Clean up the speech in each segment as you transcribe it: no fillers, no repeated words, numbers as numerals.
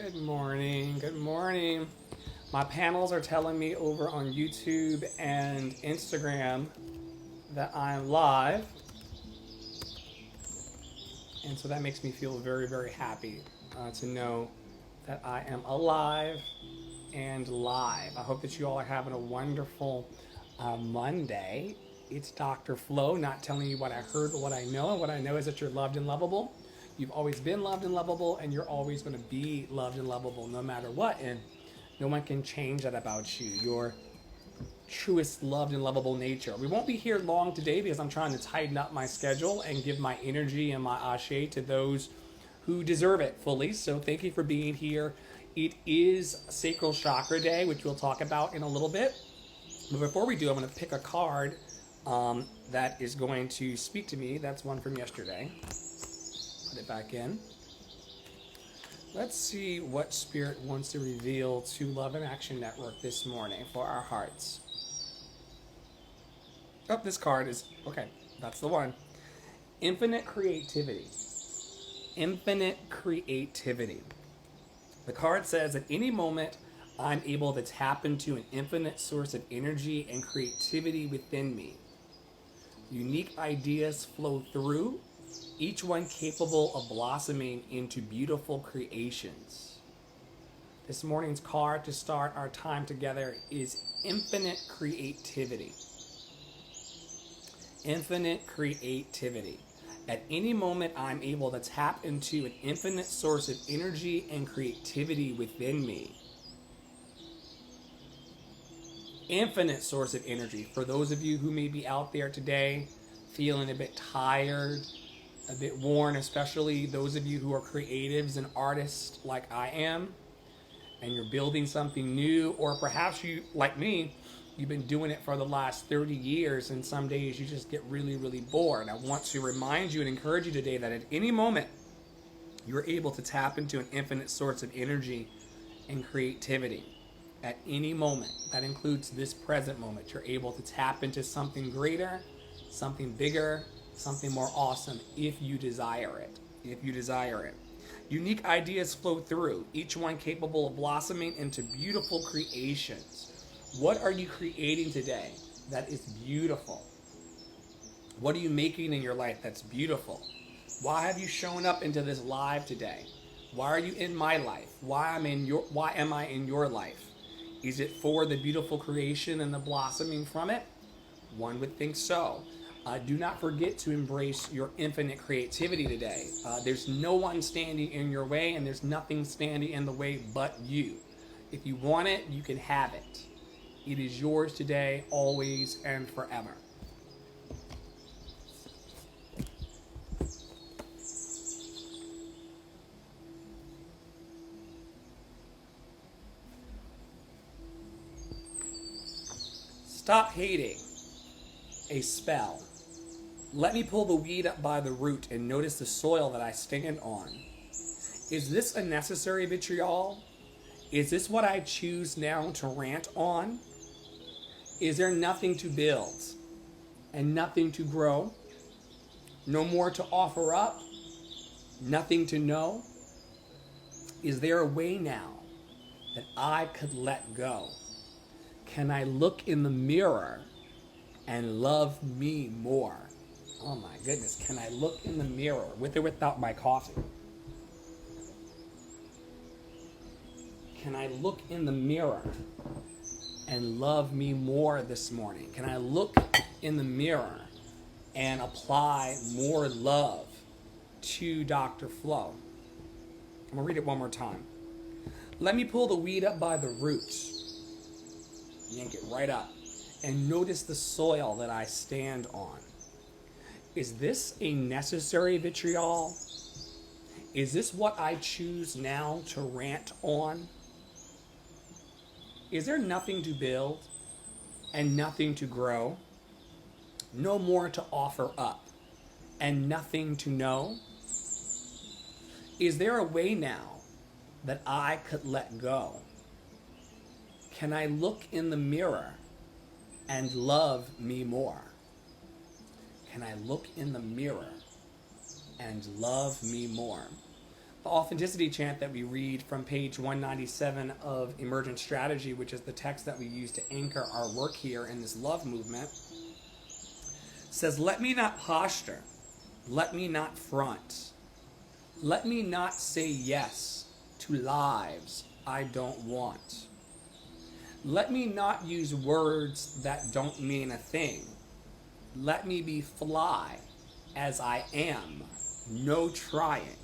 Good morning. Good morning. My panels are telling me over on YouTube and Instagram that I'm live. And so that makes me feel very, very happy to know that I am alive and live. I hope that you all are having a wonderful Monday. It's Dr. Flo, not telling you what I heard, but what I know. And what I know is that you're loved and lovable. You've always been loved and lovable, and you're always going to be loved and lovable no matter what. And no one can change that about you. Your truest loved and lovable nature. We won't be here long today because I'm trying to tighten up my schedule and give my energy and my ashe to those who deserve it fully. So thank you for being here. It is Sacral Chakra Day, which we'll talk about in a little bit. But before we do, I'm going to pick a card that is going to speak to me. That's one from yesterday. Put it back in. Let's see what Spirit wants to reveal to Love and Action Network this morning for our hearts. Oh, this card is, okay, that's the one. Infinite creativity. Infinite creativity. The card says, at any moment, I'm able to tap into an infinite source of energy and creativity within me. Unique ideas flow through, each one capable of blossoming into beautiful creations. This morning's card to start our time together is infinite creativity. Infinite creativity. At any moment, I'm able to tap into an infinite source of energy and creativity within me. Infinite source of energy. For those of you who may be out there today feeling a bit tired, a bit worn, especially those of you who are creatives and artists like I am, and you're building something new, or perhaps you, like me, you've been doing it for the last 30 years and some days you just get really, really bored. I want to remind you and encourage you today that at any moment, you're able to tap into an infinite source of energy and creativity. At any moment, that includes this present moment, you're able to tap into something greater, something bigger, something more awesome if you desire it. If you desire it. Unique ideas flow through, each one capable of blossoming into beautiful creations. What are you creating today that is beautiful? What are you making in your life that's beautiful? Why have you shown up into this live today? Why are you in my life? Why am I in your life? Is it for the beautiful creation and the blossoming from it? One would think so. Do not forget to embrace your infinite creativity today. There's no one standing in your way, and there's nothing standing in the way but you. If you want it, you can have it. It is yours today, always, and forever. Stop hating. A spell. Let me pull the weed up by the root and notice the soil that I stand on. Is this a necessary vitriol? Is this what I choose now to rant on? Is there nothing to build and nothing to grow? No more to offer up? Nothing to know? Is there a way now that I could let go? Can I look in the mirror and love me more? Oh my goodness, can I look in the mirror with or without my coffee? Can I look in the mirror and love me more this morning? Can I look in the mirror and apply more love to Dr. Flo? I'm going to read it one more time. Let me pull the weed up by the roots. Yank it right up. And notice the soil that I stand on. Is this a necessary vitriol? Is this what I choose now to rant on? Is there nothing to build and nothing to grow? No more to offer up and nothing to know? Is there a way now that I could let go? Can I look in the mirror and love me more? Can I look in the mirror and love me more? The authenticity chant that we read from page 197 of Emergent Strategy, which is the text that we use to anchor our work here in this love movement, says, let me not posture, let me not front, let me not say yes to lives I don't want. Let me not use words that don't mean a thing. Let me be fly as I am, no trying.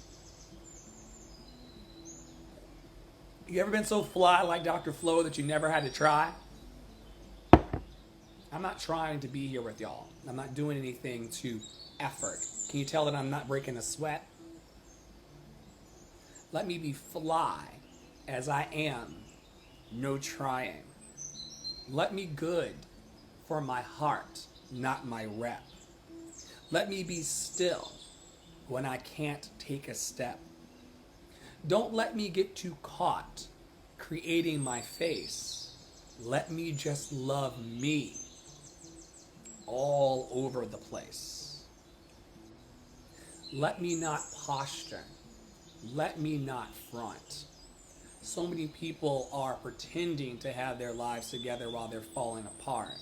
You ever been so fly like Dr. Flo that you never had to try? I'm not trying to be here with y'all. I'm not doing anything to effort. Can you tell that I'm not breaking a sweat? Let me be fly as I am, no trying. Let me good for my heart, not my rep. Let me be still when I can't take a step. Don't let me get too caught creating my face. Let me just love me all over the place. Let me not posture. Let me not front. So many people are pretending to have their lives together while they're falling apart.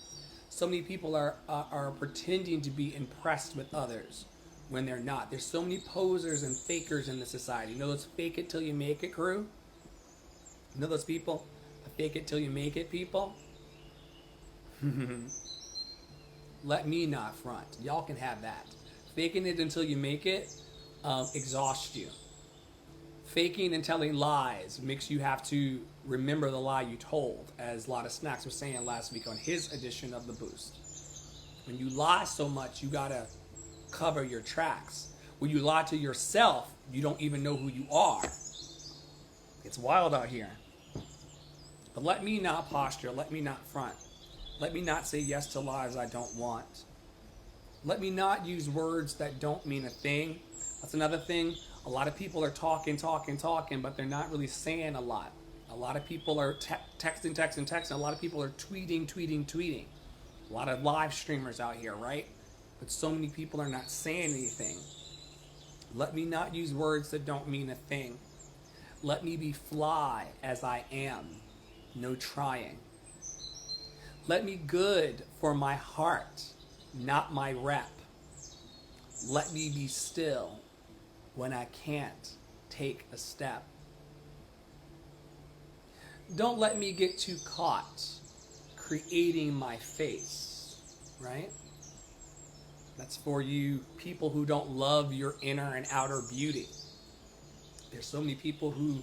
So many people are pretending to be impressed with others when they're not. There's so many posers and fakers in the society. You know those fake it till you make it crew? You know those people? Fake it till you make it people? Let me not front. Y'all can have that. Faking it until you make it exhausts you. Faking and telling lies makes you have to remember the lie you told, as a lot of Snacks was saying last week on his edition of The Boost. When you lie so much, you gotta cover your tracks. When you lie to yourself, you don't even know who you are. It's wild out here. But let me not posture, let me not front. Let me not say yes to lies I don't want. Let me not use words that don't mean a thing. That's another thing. A lot of people are talking, but they're not really saying a lot. A lot of people are texting. A lot of people are tweeting. A lot of live streamers out here, right? But so many people are not saying anything. Let me not use words that don't mean a thing. Let me be fly as I am, no trying. Let me good for my heart, not my rep. Let me be still when I can't take a step. Don't let me get too caught creating my face, right? That's for you people who don't love your inner and outer beauty. There's so many people who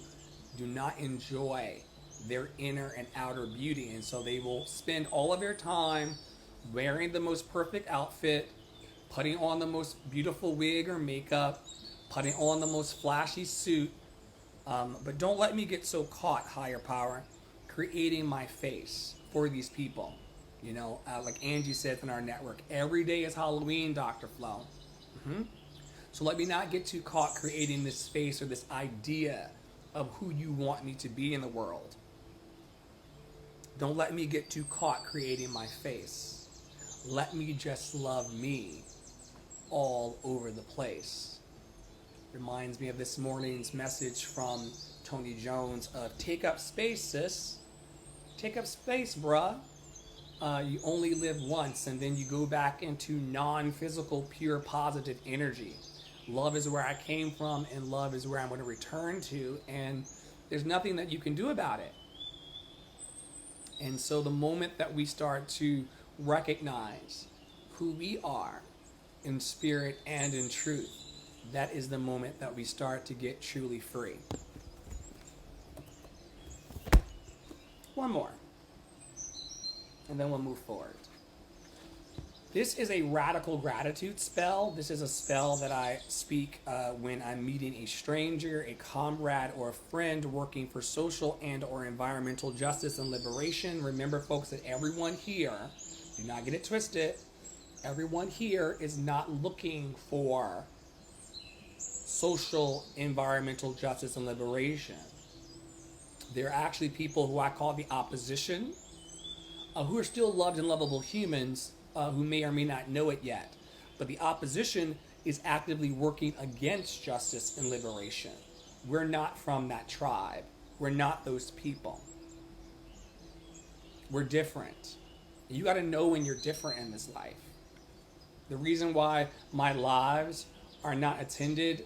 do not enjoy their inner and outer beauty, and so they will spend all of their time wearing the most perfect outfit, putting on the most beautiful wig or makeup, putting on the most flashy suit, but don't let me get so caught, higher power, creating my face for these people. You know, like Angie said in our network, every day is Halloween, Dr. Flo. So let me not get too caught creating this space or this idea of who you want me to be in the world. Don't let me get too caught creating my face. Let me just love me all over the place. Reminds me of this morning's message from Tony Jones of take up space, sis. Take up space, bruh. You only live once, and then you go back into non-physical, pure, positive energy. Love is where I came from, and love is where I'm going to return to, and there's nothing that you can do about it. And so the moment that we start to recognize who we are in spirit and in truth, that is the moment that we start to get truly free. One more, and then we'll move forward. This is a radical gratitude spell. This is a spell that I speak when I'm meeting a stranger, a comrade, or a friend working for social and or environmental justice and liberation. Remember, folks, that everyone here, do not get it twisted, everyone here is not looking for social, environmental justice and liberation. They're actually people who I call the opposition, who are still loved and lovable humans, who may or may not know it yet. But the opposition is actively working against justice and liberation. We're not from that tribe. We're not those people. We're different. You got to know when you're different in this life. The reason why my lives are not attended,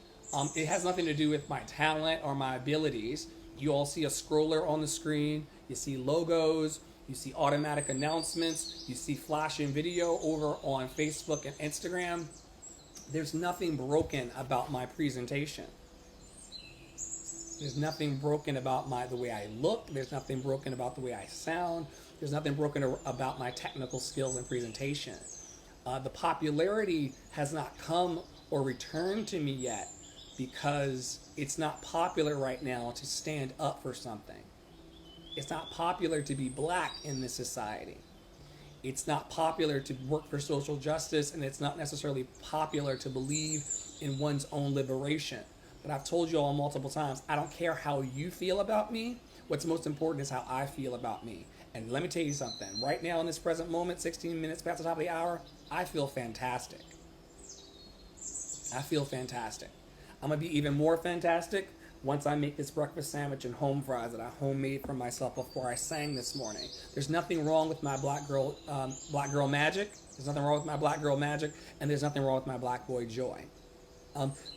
it has nothing to do with my talent or my abilities. You all see a scroller on the screen. You see logos. You see automatic announcements. You see flashing video over on Facebook and Instagram. There's nothing broken about my presentation. There's nothing broken about the way I look. There's nothing broken about the way I sound. There's nothing broken about my technical skills and presentation. The popularity has not come or returned to me yet because it's not popular right now to stand up for something. It's not popular to be black in this society. It's not popular to work for social justice, and it's not necessarily popular to believe in one's own liberation. But I've told you all multiple times, I don't care how you feel about me. What's most important is how I feel about me. And let me tell you something. Right now in this present moment, 16 minutes past the top of the hour, I feel fantastic. I feel fantastic. I'm going to be even more fantastic once I make this breakfast sandwich and home fries that I homemade for myself before I sang this morning. There's nothing wrong with my black girl magic. There's nothing wrong with my black girl magic, and there's nothing wrong with my black boy joy.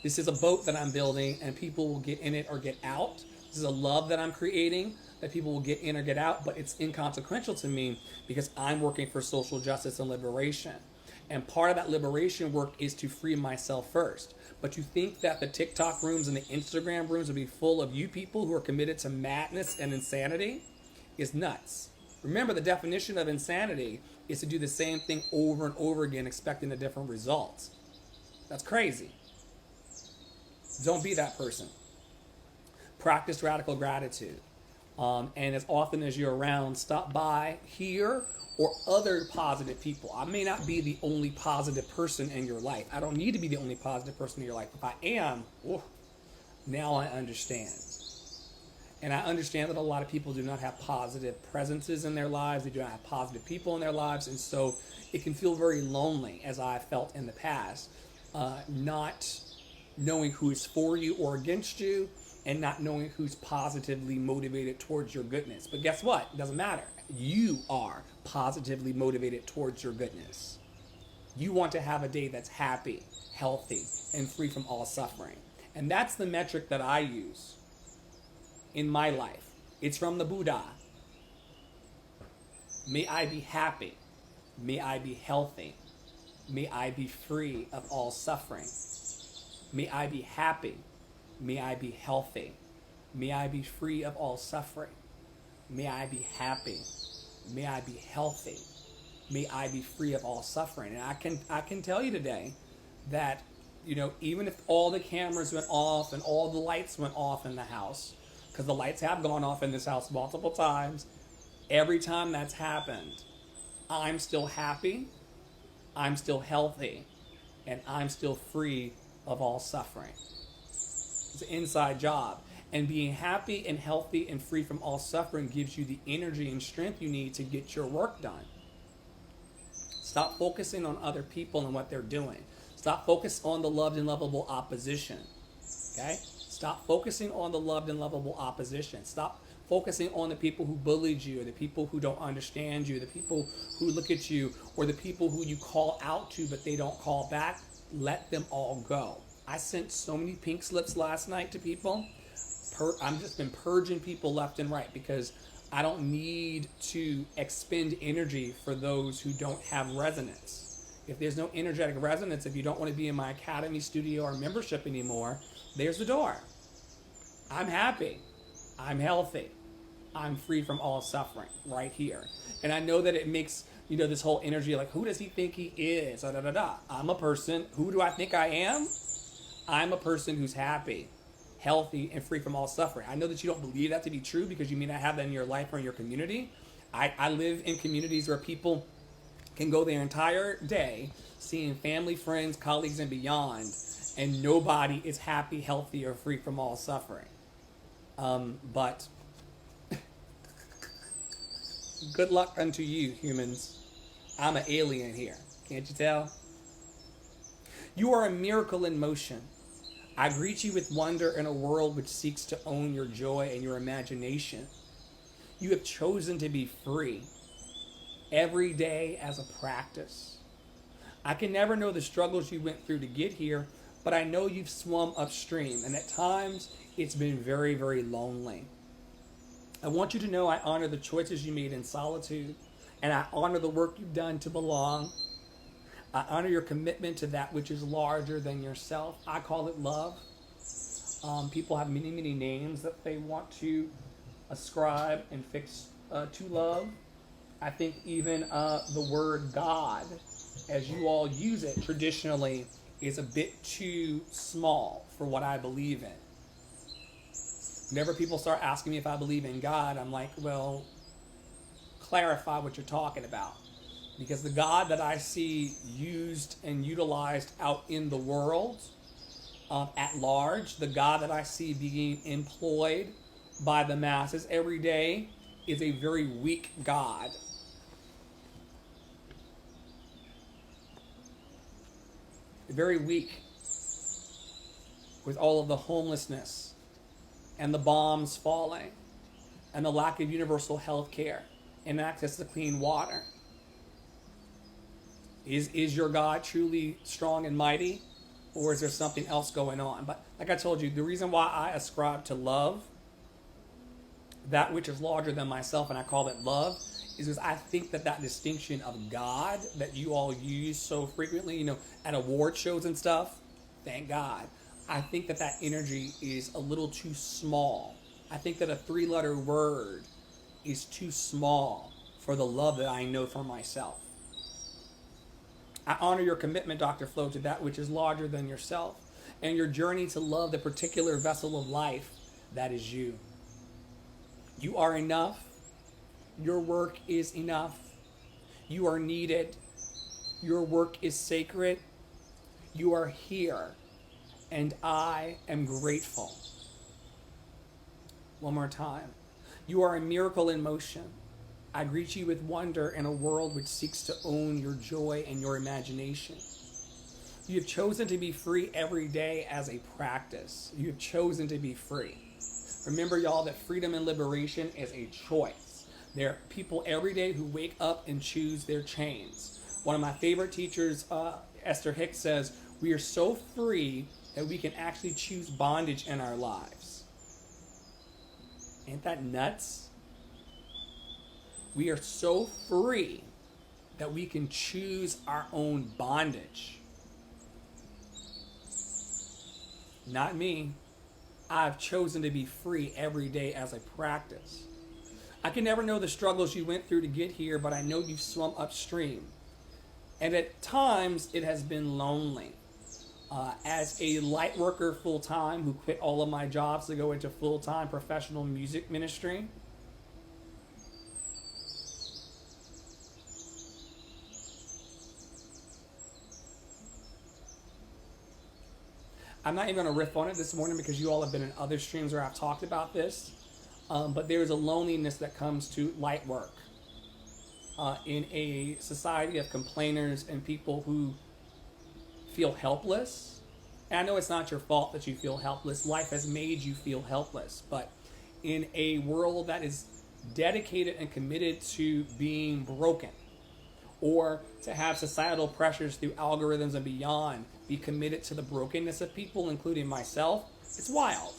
This is a boat that I'm building, and people will get in it or get out. This is a love that I'm creating that people will get in or get out, but it's inconsequential to me because I'm working for social justice and liberation. And part of that liberation work is to free myself first. But you think that the TikTok rooms and the Instagram rooms will be full of you people who are committed to madness and insanity? Is nuts. Remember, the definition of insanity is to do the same thing over and over again expecting a different result. That's crazy. Don't be that person. Practice radical gratitude. And as often as you're around, stop by here or other positive people. I may not be the only positive person in your life. I don't need to be the only positive person in your life. If I am, now I understand. And I understand that a lot of people do not have positive presences in their lives. They do not have positive people in their lives. And so it can feel very lonely, as I felt in the past, not knowing who's for you or against you, and not knowing who's positively motivated towards your goodness. But guess what? It doesn't matter. You are positively motivated towards your goodness. You want to have a day that's happy, healthy, and free from all suffering. And that's the metric that I use in my life. It's from the Buddha. May I be happy. May I be healthy. May I be free of all suffering. May I be happy. May I be healthy. May I be free of all suffering. May I be happy. May I be healthy. May I be free of all suffering. And I can tell you today that, even if all the cameras went off and all the lights went off in the house, because the lights have gone off in this house multiple times, every time that's happened, I'm still happy, I'm still healthy, and I'm still free of all suffering. It's an inside job. And being happy and healthy and free from all suffering gives you the energy and strength you need to get your work done. Stop focusing on other people and what they're doing. Stop focusing on the loved and lovable opposition. Okay? Stop focusing on the loved and lovable opposition. Stop focusing on the people who bullied you, or the people who don't understand you, the people who look at you, or the people who you call out to but they don't call back. Let them all go. I sent so many pink slips last night to people. I'm just been purging people left and right because I don't need to expend energy for those who don't have resonance. If there's no energetic resonance, if you don't want to be in my academy, studio, or membership anymore, there's the door. I'm happy. I'm healthy. I'm free from all suffering right here. And I know that it makes, this whole energy like, who does he think he is? I'm a person. Who do I think I am? I'm a person who's happy, healthy, and free from all suffering. I know that you don't believe that to be true because you may not have that in your life or in your community. I live in communities where people can go their entire day seeing family, friends, colleagues, and beyond, and nobody is happy, healthy, or free from all suffering. But good luck unto you, humans. I'm an alien here. Can't you tell? You are a miracle in motion. I greet you with wonder in a world which seeks to own your joy and your imagination. You have chosen to be free every day as a practice. I can never know the struggles you went through to get here, but I know you've swum upstream, and at times it's been very, very lonely. I want you to know I honor the choices you made in solitude, and I honor the work you've done to belong. I honor your commitment to that which is larger than yourself. I call it love. People have many, many names that they want to ascribe and fix to love. I think even the word God, as you all use it traditionally, is a bit too small for what I believe in. Whenever people start asking me if I believe in God, I'm like, well, clarify what you're talking about. Because the God that I see used and utilized out in the world at large, the God that I see being employed by the masses every day is a very weak God. Very weak, with all of the homelessness and the bombs falling and the lack of universal health care and access to clean water. Is your God truly strong and mighty, or is there something else going on? But like I told you, the reason why I ascribe to love, that which is larger than myself, and I call it love, is because I think that distinction of God that you all use so frequently, at award shows and stuff, thank God. I think that energy is a little too small. I think that a 3-letter word is too small for the love that I know for myself. I honor your commitment, Dr. Flo, to that which is larger than yourself, and your journey to love the particular vessel of life that is you. You are enough. Your work is enough. You are needed. Your work is sacred. You are here, and I am grateful. One more time. You are a miracle in motion. I greet you with wonder in a world which seeks to own your joy and your imagination. You have chosen to be free every day as a practice. You have chosen to be free. Remember, y'all, that freedom and liberation is a choice. There are people every day who wake up and choose their chains. One of my favorite teachers, Esther Hicks, says, we are so free that we can actually choose bondage in our lives. Ain't that nuts? We are so free that we can choose our own bondage. Not me. I've chosen to be free every day as a practice. I can never know the struggles you went through to get here, but I know you've swum upstream. And at times, it has been lonely. As a light worker full-time who quit all of my jobs to go into full-time professional music ministry, I'm not even going to riff on it this morning because you all have been in other streams where I've talked about this. But there is a loneliness that comes to light work in a society of complainers and people who feel helpless. And I know it's not your fault that you feel helpless. Life has made you feel helpless. But in a world that is dedicated and committed to being broken, or to have societal pressures through algorithms and beyond be committed to the brokenness of people, including myself, it's wild.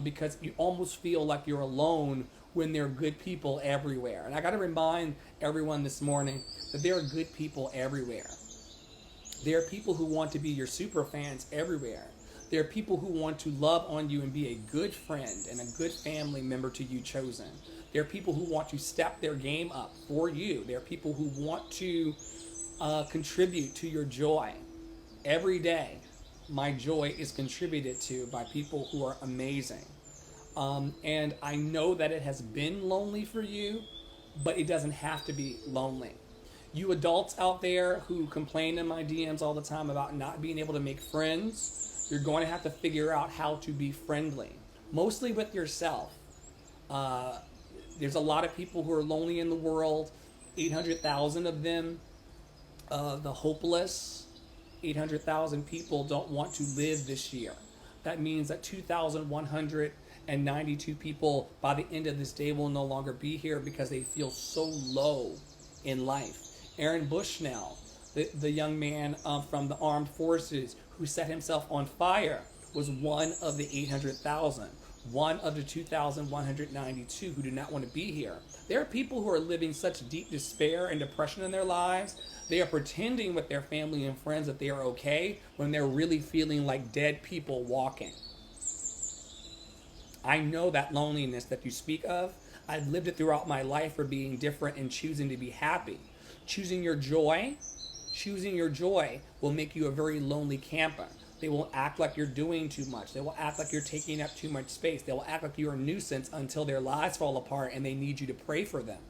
Because you almost feel like you're alone when there are good people everywhere. And I got to remind everyone this morning that there are good people everywhere. There are people who want to be your super fans everywhere. There are people who want to love on you and be a good friend and a good family member to you chosen. There are people who want to step their game up for you. There are people who want to contribute to your joy. Every day, my joy is contributed to by people who are amazing. And I know that it has been lonely for you, but it doesn't have to be lonely. You adults out there who complain in my DMs all the time about not being able to make friends, you're going to have to figure out how to be friendly, mostly with yourself. There's a lot of people who are lonely in the world, 800,000 of them, the hopeless. 800,000 people don't want to live this year. That means that 2,192 people by the end of this day will no longer be here because they feel so low in life. Aaron Bushnell, the young man from the armed forces who set himself on fire, was one of the 800,000, one of the 2,192 who do not want to be here. There are people who are living such deep despair and depression in their lives. They are pretending with their family and friends that they are okay when they're really feeling like dead people walking. I know that loneliness that you speak of. I've lived it throughout my life for being different and choosing to be happy. Choosing your joy will make you a very lonely camper. They will act like you're doing too much. They will act like you're taking up too much space. They will act like you're a nuisance until their lives fall apart and they need you to pray for them.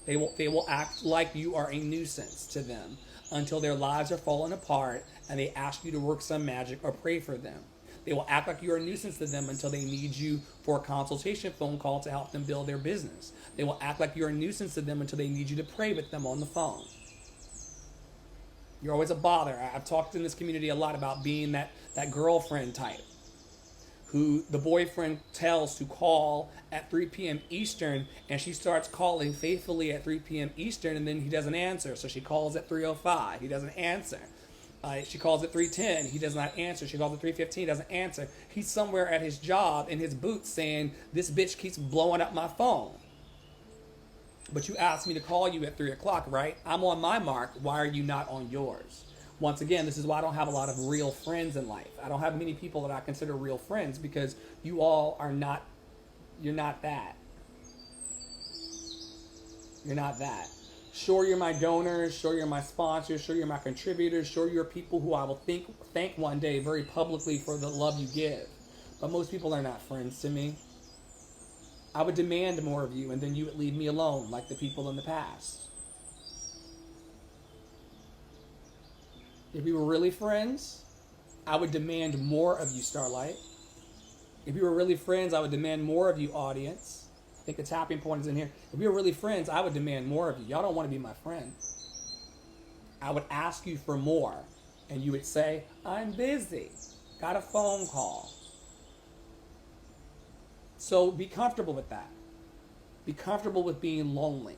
They will act like you are a nuisance to them until their lives are falling apart and they ask you to work some magic or pray for them. They will act like you're a nuisance to them until they need you for a consultation phone call to help them build their business. They will act like you're a nuisance to them until they need you to pray with them on the phone. You're always a bother. I've talked in this community a lot about being that girlfriend type who the boyfriend tells to call at 3 p.m. Eastern, and she starts calling faithfully at 3 p.m. Eastern, and then he doesn't answer. So she calls at 3:05. He doesn't answer. She calls at 3:10. He does not answer. She calls at 3:15. Doesn't answer. He's somewhere at his job in his boots saying, "This bitch keeps blowing up my phone." But you asked me to call you at 3 o'clock, right? I'm on my mark. Why are you not on yours? Once again, this is why I don't have a lot of real friends in life. I don't have many people that I consider real friends because you all are not, you're not that. You're not that. Sure, you're my donors. Sure, you're my sponsors. Sure, you're my contributors. Sure, you're people who I will thank one day very publicly for the love you give. But most people are not friends to me. I would demand more of you, and then you would leave me alone, like the people in the past. If we were really friends, I would demand more of you, Starlight. If we were really friends, I would demand more of you, audience. I think the tapping point is in here. If we were really friends, I would demand more of you. Y'all don't want to be my friend. I would ask you for more, and you would say, "I'm busy. Got a phone call." So be comfortable with that. Be comfortable with being lonely.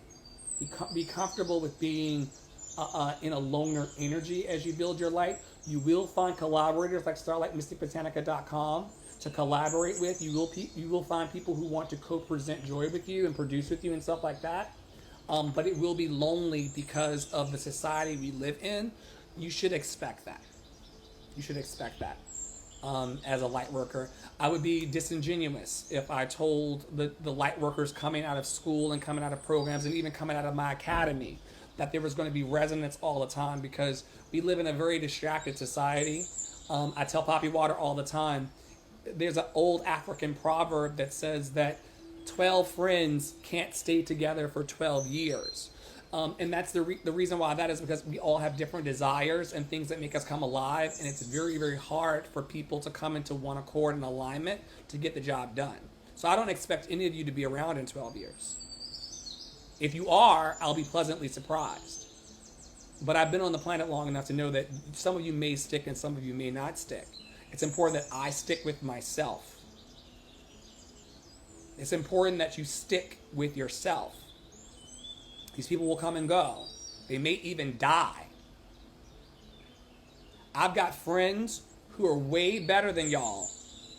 Be comfortable with being in a loner energy as you build your light. You will find collaborators like StarlightMysticBotanica.com to collaborate with. You will find people who want to co-present joy with you and produce with you and stuff like that. But it will be lonely because of the society we live in. You should expect that. You should expect that. As a light worker, I would be disingenuous if I told the light workers coming out of school and coming out of programs and even coming out of my academy that there was going to be resonance all the time, because we live in a very distracted society. I tell Poppy Water all the time, there's an old African proverb that says that 12 friends can't stay together for 12 years. And that's the reason why that is because we all have different desires and things that make us come alive, and it's very, very hard for people to come into one accord and alignment to get the job done. So I don't expect any of you to be around in 12 years. If you are, I'll be pleasantly surprised. But I've been on the planet long enough to know that some of you may stick and some of you may not stick. It's important that I stick with myself. It's important that you stick with yourself. These people will come and go. They may even die. I've got friends who are way better than y'all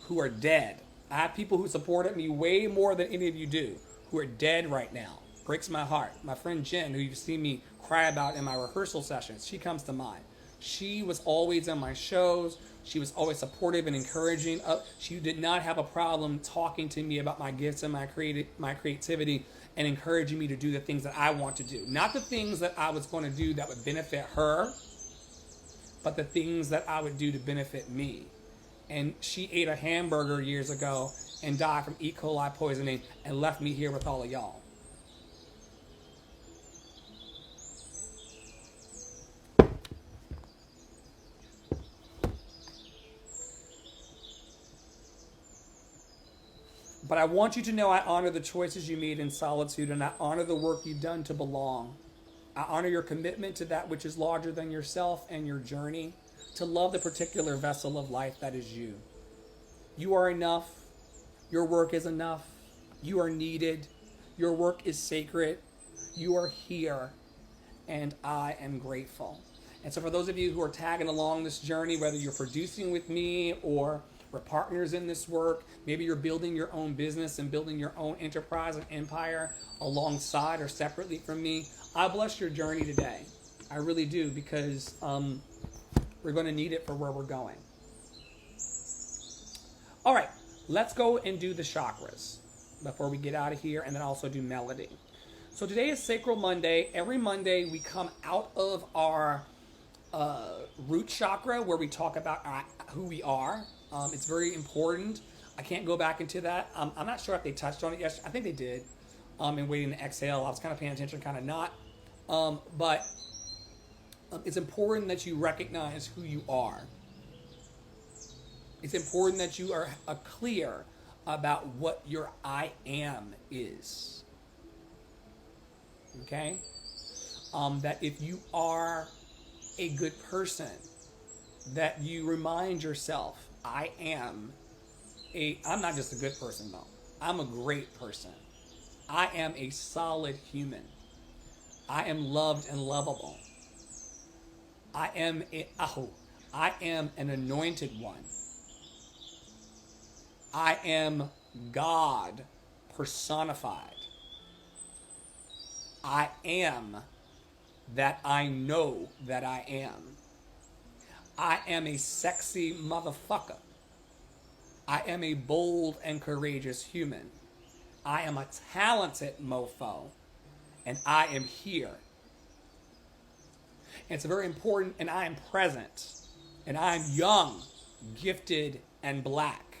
who are dead. I have people who supported me way more than any of you do who are dead right now. Breaks my heart. My friend Jen, who you've seen me cry about in my rehearsal sessions, she comes to mind. She was always on my shows. She was always supportive and encouraging. She did not have a problem talking to me about my gifts and my creativity and encouraging me to do the things that I want to do. Not the things that I was going to do that would benefit her, but the things that I would do to benefit me. And she ate a hamburger years ago and died from E. coli poisoning and left me here with all of y'all. But I want you to know I honor the choices you made in solitude, and I honor the work you've done to belong. I honor your commitment to that which is larger than yourself and your journey to love the particular vessel of life that is you. You are enough. Your work is enough. You are needed. Your work is sacred. You are here. And I am grateful. And so for those of you who are tagging along this journey, whether you're producing with me or we're partners in this work, maybe you're building your own business and building your own enterprise and empire alongside or separately from me, I bless your journey today. I really do, because we're going to need it for where we're going. All right, let's go and do the chakras before we get out of here, and then also do melody. So today is Sacral Monday. Every Monday we come out of our root chakra where we talk about who we are. It's very important. I can't go back into that. I'm not sure if they touched on it yesterday. I think they did. And waiting to exhale. I was kind of paying attention, kind of not. But it's important that you recognize who you are. It's important that you are clear about what your I am is. Okay? That if you are a good person, that you remind yourself, I'm not just a good person though. I'm a great person. I am a solid human. I am loved and lovable. I am an anointed one. I am God personified. I am that I know that I am. I am a sexy motherfucker. I am a bold and courageous human. I am a talented mofo. And I am here. And it's very important, and I am present. And I am young, gifted, and black.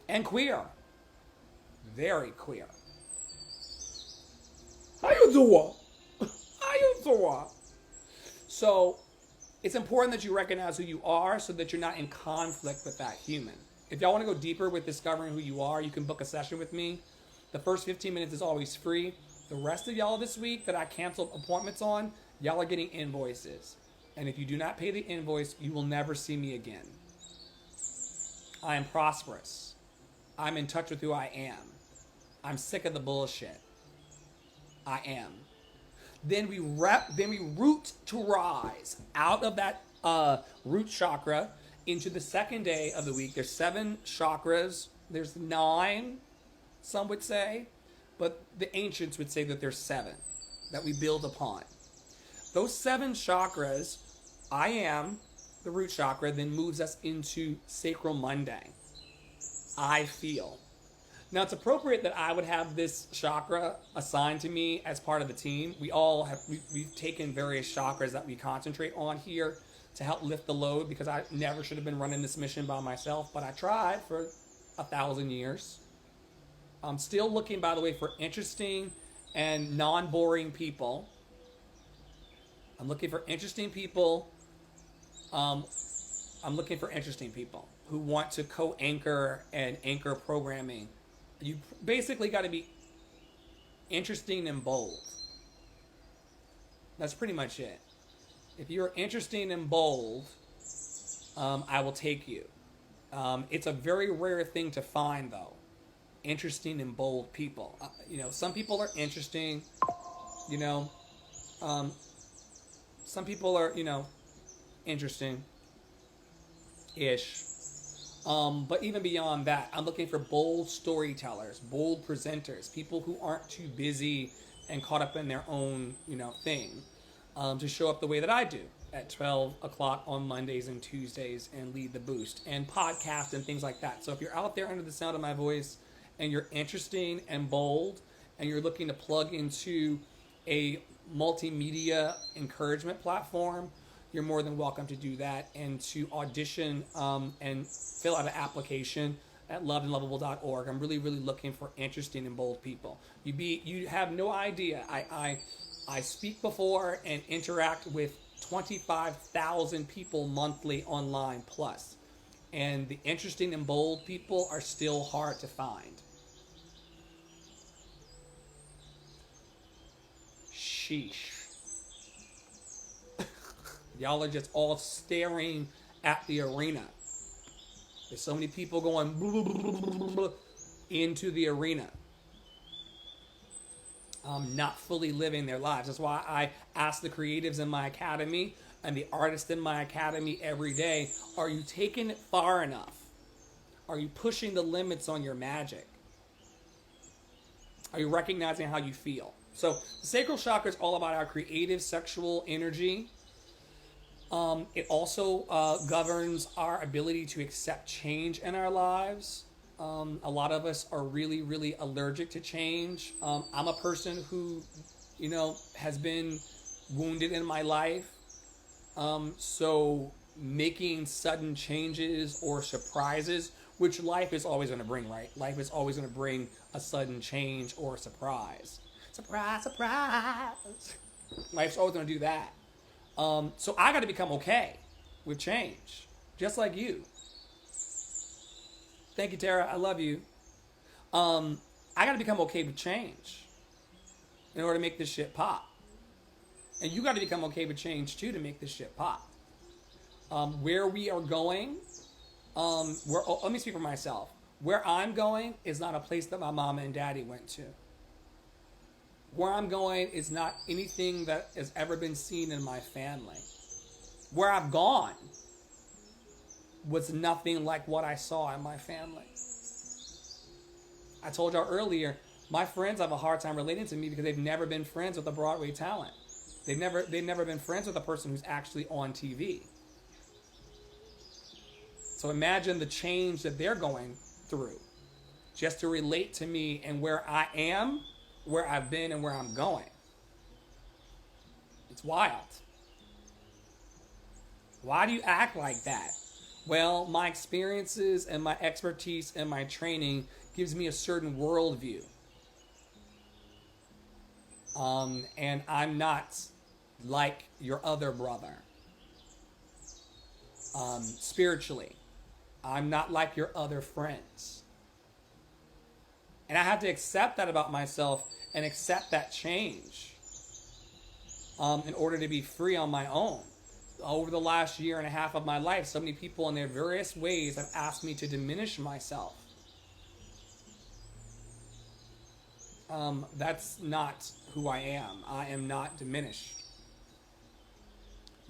And queer. Very queer. How you doing? How you doing? So, it's important that you recognize who you are so that you're not in conflict with that human. If y'all want to go deeper with discovering who you are, you can book a session with me. The first 15 minutes is always free. The rest of y'all this week that I canceled appointments on, y'all are getting invoices. And if you do not pay the invoice, you will never see me again. I am prosperous. I'm in touch with who I am. I'm sick of the bullshit. I am. Then we root to rise out of that root chakra into the second day of the week. There's 7 chakras. There's 9, some would say, but the ancients would say that there's 7 that we build upon. Those 7 chakras, I am, the root chakra, then moves us into Sacral Monday. I feel. Now, it's appropriate that I would have this chakra assigned to me as part of the team. We've taken various chakras that we concentrate on here to help lift the load, because I never should have been running this mission by myself, but I tried for 1,000 years. I'm still looking, by the way, for interesting and non-boring people. I'm looking for interesting people. I'm looking for interesting people who want to co-anchor and anchor programming. You basically got to be interesting and bold. That's pretty much it. If you're interesting and bold, I will take you. It's a very rare thing to find, though. Interesting and bold people. Some people are interesting. Some people are, interesting-ish. But even beyond that, I'm looking for bold storytellers, bold presenters, people who aren't too busy and caught up in their own, thing, to show up the way that I do at 12 o'clock on Mondays and Tuesdays and lead the boost and podcast and things like that. So if you're out there under the sound of my voice and you're interesting and bold and you're looking to plug into a multimedia encouragement platform, you're more than welcome to do that and to audition and fill out an application at lovedandlovable.org. I'm really, really looking for interesting and bold people. You have no idea. I speak before and interact with 25,000 people monthly online plus. And the interesting and bold people are still hard to find. Sheesh. Y'all are just all staring at the arena. There's so many people going into the arena, not fully living their lives. That's why I ask the creatives in my academy and the artists in my academy every day, are you taking it far enough? Are you pushing the limits on your magic? Are you recognizing how you feel? So the sacral chakra is all about our creative sexual energy. It also governs our ability to accept change in our lives. A lot of us are really, really allergic to change. I'm a person who, has been wounded in my life. So making sudden changes or surprises, which life is always going to bring, right? Life is always going to bring a sudden change or a surprise. Surprise, surprise. Life's always going to do that. So I got to become okay with change, just like you. Thank you, Tara. I love you. I got to become okay with change in order to make this shit pop. And you got to become okay with change too to make this shit pop. Where we are going, let me speak for myself. Where I'm going is not a place that my mama and daddy went to. Where I'm going is not anything that has ever been seen in my family. Where I've gone was nothing like what I saw in my family. I told y'all earlier, my friends have a hard time relating to me because they've never been friends with a Broadway talent. They've never been friends with a person who's actually on TV. So imagine the change that they're going through just to relate to me and where I am, where I've been, and where I'm going. It's wild. Why do you act like that? Well, my experiences and my expertise and my training gives me a certain worldview. And I'm not like your other brother. Spiritually, I'm not like your other friends. And I have to accept that about myself and accept that change in order to be free on my own. Over the last year and a half of my life, so many people in their various ways have asked me to diminish myself. That's not who I am. I am not diminished.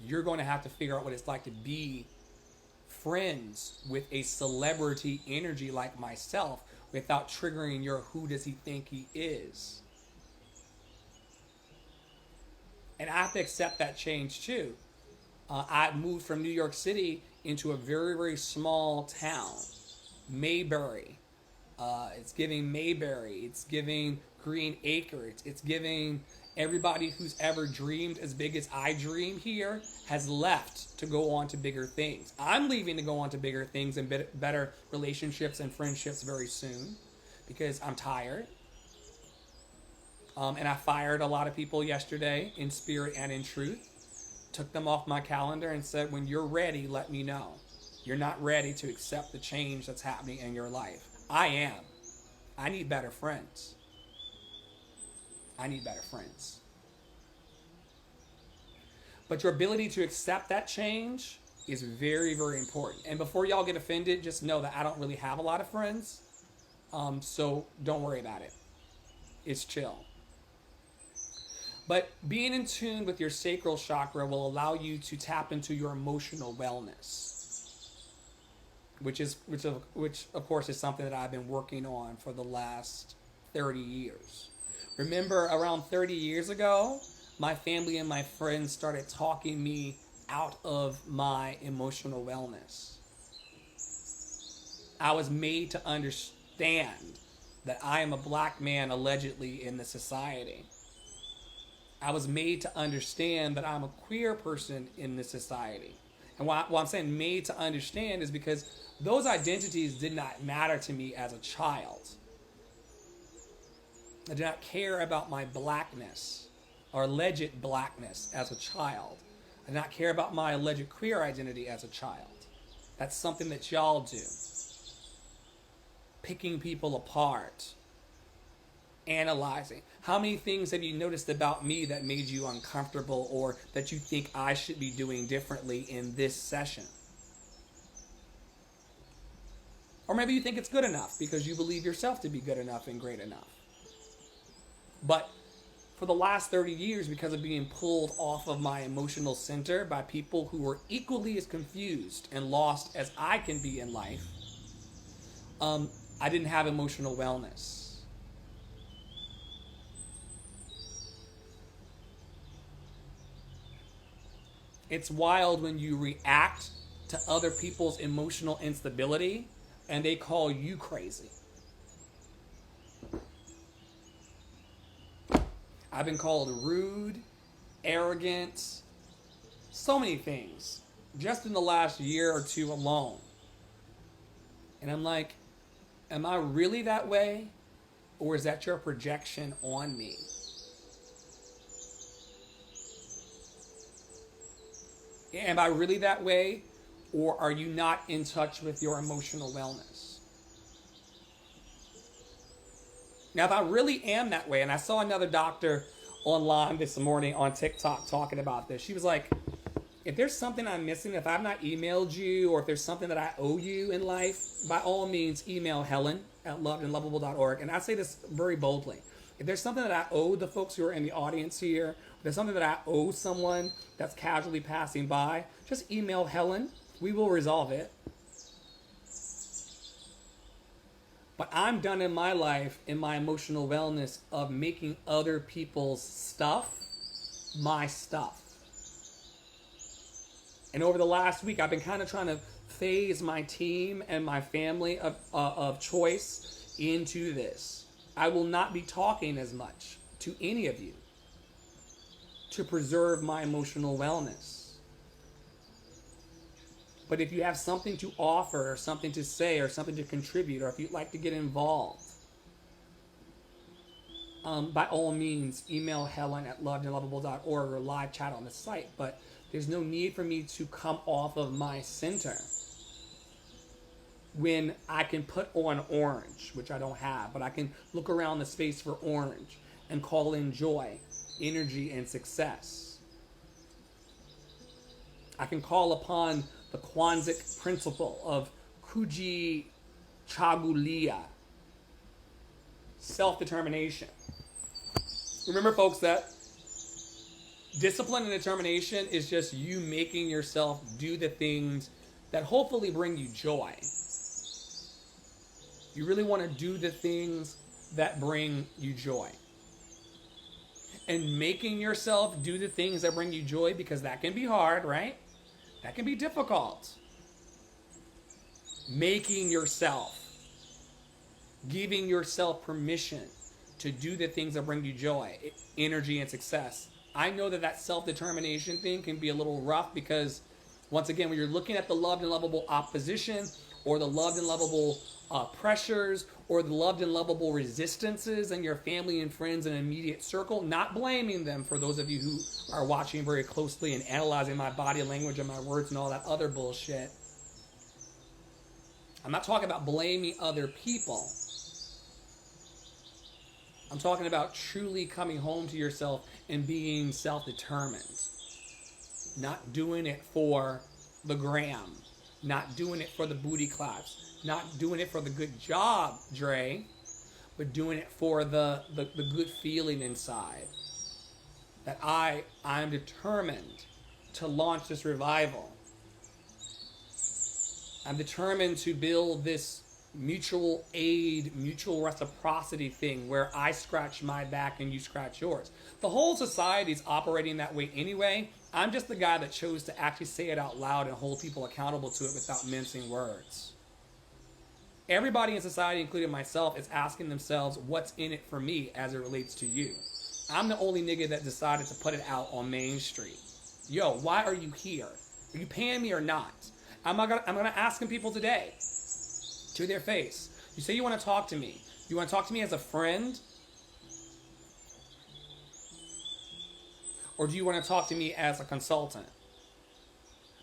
You're going to have to figure out what it's like to be friends with a celebrity energy like myself without triggering your who does he think he is. And I have to accept that change too. I moved from New York City into a very, very small town, Mayberry. It's giving Mayberry. It's giving Green Acres. It's giving everybody who's ever dreamed as big as I dream here has left to go on to bigger things. I'm leaving to go on to bigger things and better relationships and friendships very soon because I'm tired. And I fired a lot of people yesterday in spirit and in truth. Took them off my calendar and said, when you're ready, let me know. You're not ready to accept the change that's happening in your life. I am. I need better friends. I need better friends. But your ability to accept that change is very, very important. And before y'all get offended, just know that I don't really have a lot of friends. So don't worry about it. It's chill. But being in tune with your sacral chakra will allow you to tap into your emotional wellness, which of course is something that I've been working on for the last 30 years. Remember, around 30 years ago, my family and my friends started talking me out of my emotional wellness. I was made to understand that I am a black man allegedly in the society. I was made to understand that I'm a queer person in this society. And why I'm saying made to understand is because those identities did not matter to me as a child. I did not care about my blackness or alleged blackness as a child. I did not care about my alleged queer identity as a child. That's something that y'all do. Picking people apart. analyzing. How many things have you noticed about me that made you uncomfortable or that you think I should be doing differently in this session? Or maybe you think it's good enough because you believe yourself to be good enough and great enough. But for the last 30 years, because of being pulled off of my emotional center by people who were equally as confused and lost as I can be in life, I didn't have emotional wellness. It's wild when you react to other people's emotional instability and they call you crazy. I've been called rude, arrogant, so many things just in the last year or two alone. And I'm like, am I really that way? Or is that your projection on me? Am I really that way? Or are you not in touch with your emotional wellness? Now, if I really am that way, and I saw another doctor online this morning on TikTok talking about this. She was like, if there's something I'm missing, if I've not emailed you, or if there's something that I owe you in life, by all means, email Helen at lovedandlovable.org. And I say this very boldly. If there's something that I owe the folks who are in the audience here, if there's something that I owe someone that's casually passing by, just email Helen. We will resolve it. But I'm done in my life, in my emotional wellness, of making other people's stuff my stuff. And over the last week, I've been kind of trying to phase my team and my family of choice into this. I will not be talking as much to any of you to preserve my emotional wellness. But if you have something to offer or something to say or something to contribute, or if you'd like to get involved, by all means, email Helen at lovedandlovable.org or live chat on the site. But there's no need for me to come off of my center when I can put on orange, which I don't have, but I can look around the space for orange and call in joy, energy, and success. I can call upon the Kwanzaa principle of Kuji Chagulia, self-determination. Remember, folks, that discipline and determination is just you making yourself do the things that hopefully bring you joy. You really want to do the things that bring you joy. And making yourself do the things that bring you joy, because that can be hard, right? That can be difficult. Making yourself, giving yourself permission to do the things that bring you joy, energy, and success. I know that self-determination thing can be a little rough because, once again, when you're looking at the loved and lovable opposition, or the loved and lovable pressures, or the loved and lovable resistances in your family and friends and immediate circle, not blaming them, for those of you who are watching very closely and analyzing my body language and my words and all that other bullshit. I'm not talking about blaming other people. I'm talking about truly coming home to yourself and being self-determined. Not doing it for the gram. Not doing it for the booty claps. Not doing it for the good job, Dre. But doing it for the good feeling inside. That I'm determined to launch this revival. I'm determined to build this mutual aid, mutual reciprocity thing where I scratch my back and you scratch yours. The whole society's operating that way anyway. I'm just the guy that chose to actually say it out loud and hold people accountable to it without mincing words. Everybody in society, including myself, is asking themselves what's in it for me as it relates to you. I'm the only nigga that decided to put it out on Main Street. Yo, why are you here? Are you paying me or not? I'm gonna ask people today, to their face. You say you want to talk to me. You want to talk to me as a friend? Or do you want to talk to me as a consultant?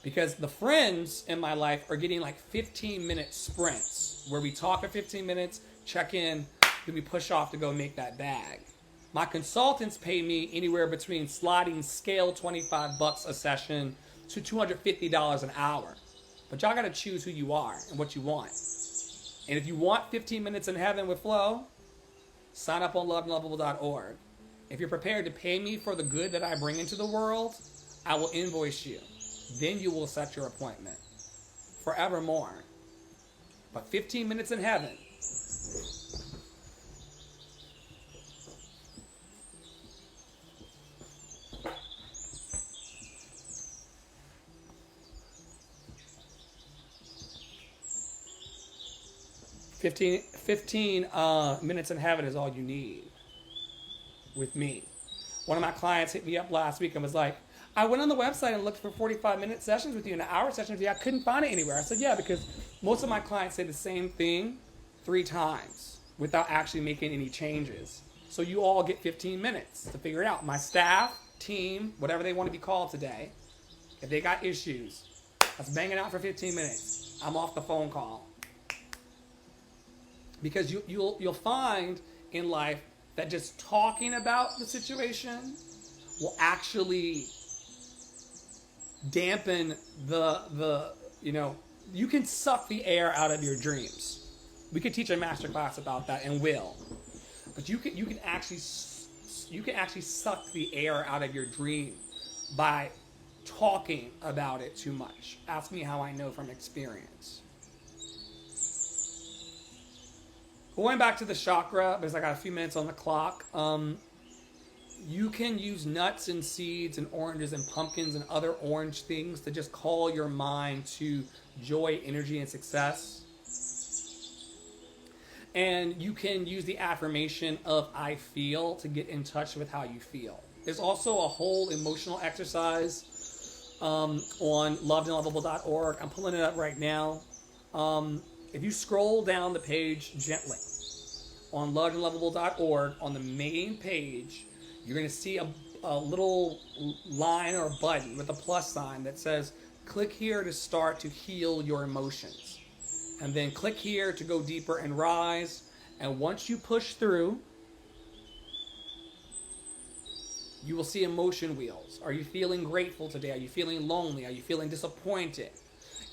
Because the friends in my life are getting like 15-minute sprints where we talk for 15 minutes, check in, then we push off to go make that bag. My consultants pay me anywhere between sliding scale $25 a session to $250 an hour. But y'all got to choose who you are and what you want. And if you want 15 minutes in heaven with Flo, sign up on loveandlovable.org. If you're prepared to pay me for the good that I bring into the world, I will invoice you. Then you will set your appointment. Forevermore. But 15 minutes in heaven. Fifteen minutes in heaven is all you need with me. One of my clients hit me up last week and was like, I went on the website and looked for 45-minute sessions with you and an hour session with you. I couldn't find it anywhere. I said, yeah, because most of my clients say the same thing 3 times without actually making any changes. So you all get 15 minutes to figure it out. My staff, team, whatever they want to be called today, if they got issues, let's bang it out for 15 minutes. I'm off the phone call. Because you'll find in life that just talking about the situation will actually dampen the you can suck the air out of your dreams. We could teach a master class about that and will. But you can actually suck the air out of your dream by talking about it too much. Ask me how I know from experience. Going back to the chakra, because I got a few minutes on the clock, you can use nuts and seeds and oranges and pumpkins and other orange things to just call your mind to joy, energy, and success. And you can use the affirmation of I feel to get in touch with how you feel. There's also a whole emotional exercise on loveandlovable.org. I'm pulling it up right now. If you scroll down the page gently on loveandlovable.org, on the main page, you're going to see a little line or button with a plus sign that says, click here to start to heal your emotions. And then click here to go deeper and rise. And once you push through, you will see emotion wheels. Are you feeling grateful today? Are you feeling lonely? Are you feeling disappointed?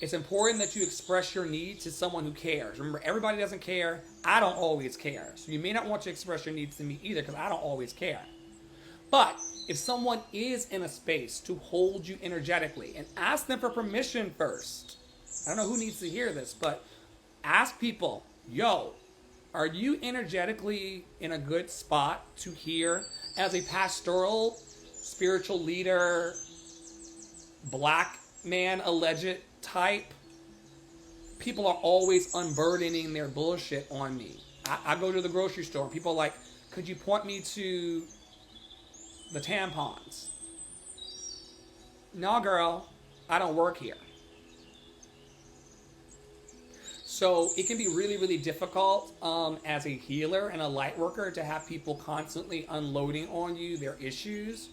It's important that you express your needs to someone who cares. Remember, everybody doesn't care. I don't always care. So you may not want to express your needs to me either because I don't always care. But if someone is in a space to hold you energetically, and ask them for permission first. I don't know who needs to hear this, but ask people, yo, are you energetically in a good spot to hear as a pastoral, spiritual leader, black man, alleged type? People are always unburdening their bullshit on me. I go to the grocery store and people are like, could you point me to the tampons? No, girl, I don't work here. So it can be really, really difficult as a healer and a light worker to have people constantly unloading on you their issues.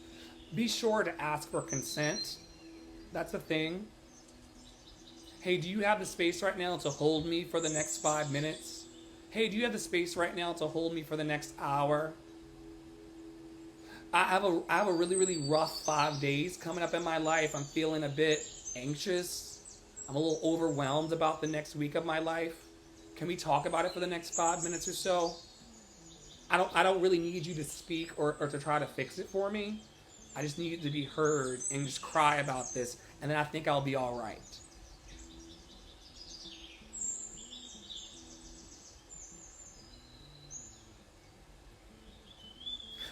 Be sure to ask for consent. That's a thing. Hey, do you have the space right now to hold me for the next 5 minutes? Hey, do you have the space right now to hold me for the next hour? I have a really, really rough 5 days coming up in my life. I'm feeling a bit anxious. I'm a little overwhelmed about the next week of my life. Can we talk about it for the next 5 minutes or so? I don't really need you to speak or to try to fix it for me. I just need to be heard and just cry about this, and then I think I'll be all right.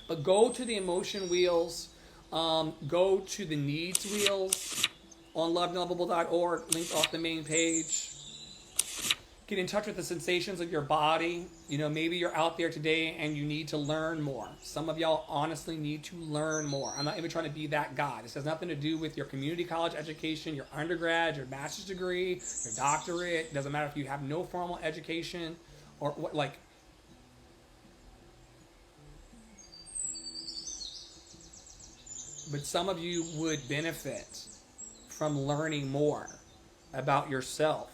But go to the emotion wheels, go to the needs wheels on loveandlovable.org, linked off the main page. Get in touch with the sensations of your body. You know, maybe you're out there today and you need to learn more. Some of y'all honestly need to learn more. I'm not even trying to be that guy. This has nothing to do with your community college education, your undergrad, your master's degree, your doctorate. It doesn't matter if you have no formal education or what, like. But some of you would benefit from learning more about yourself.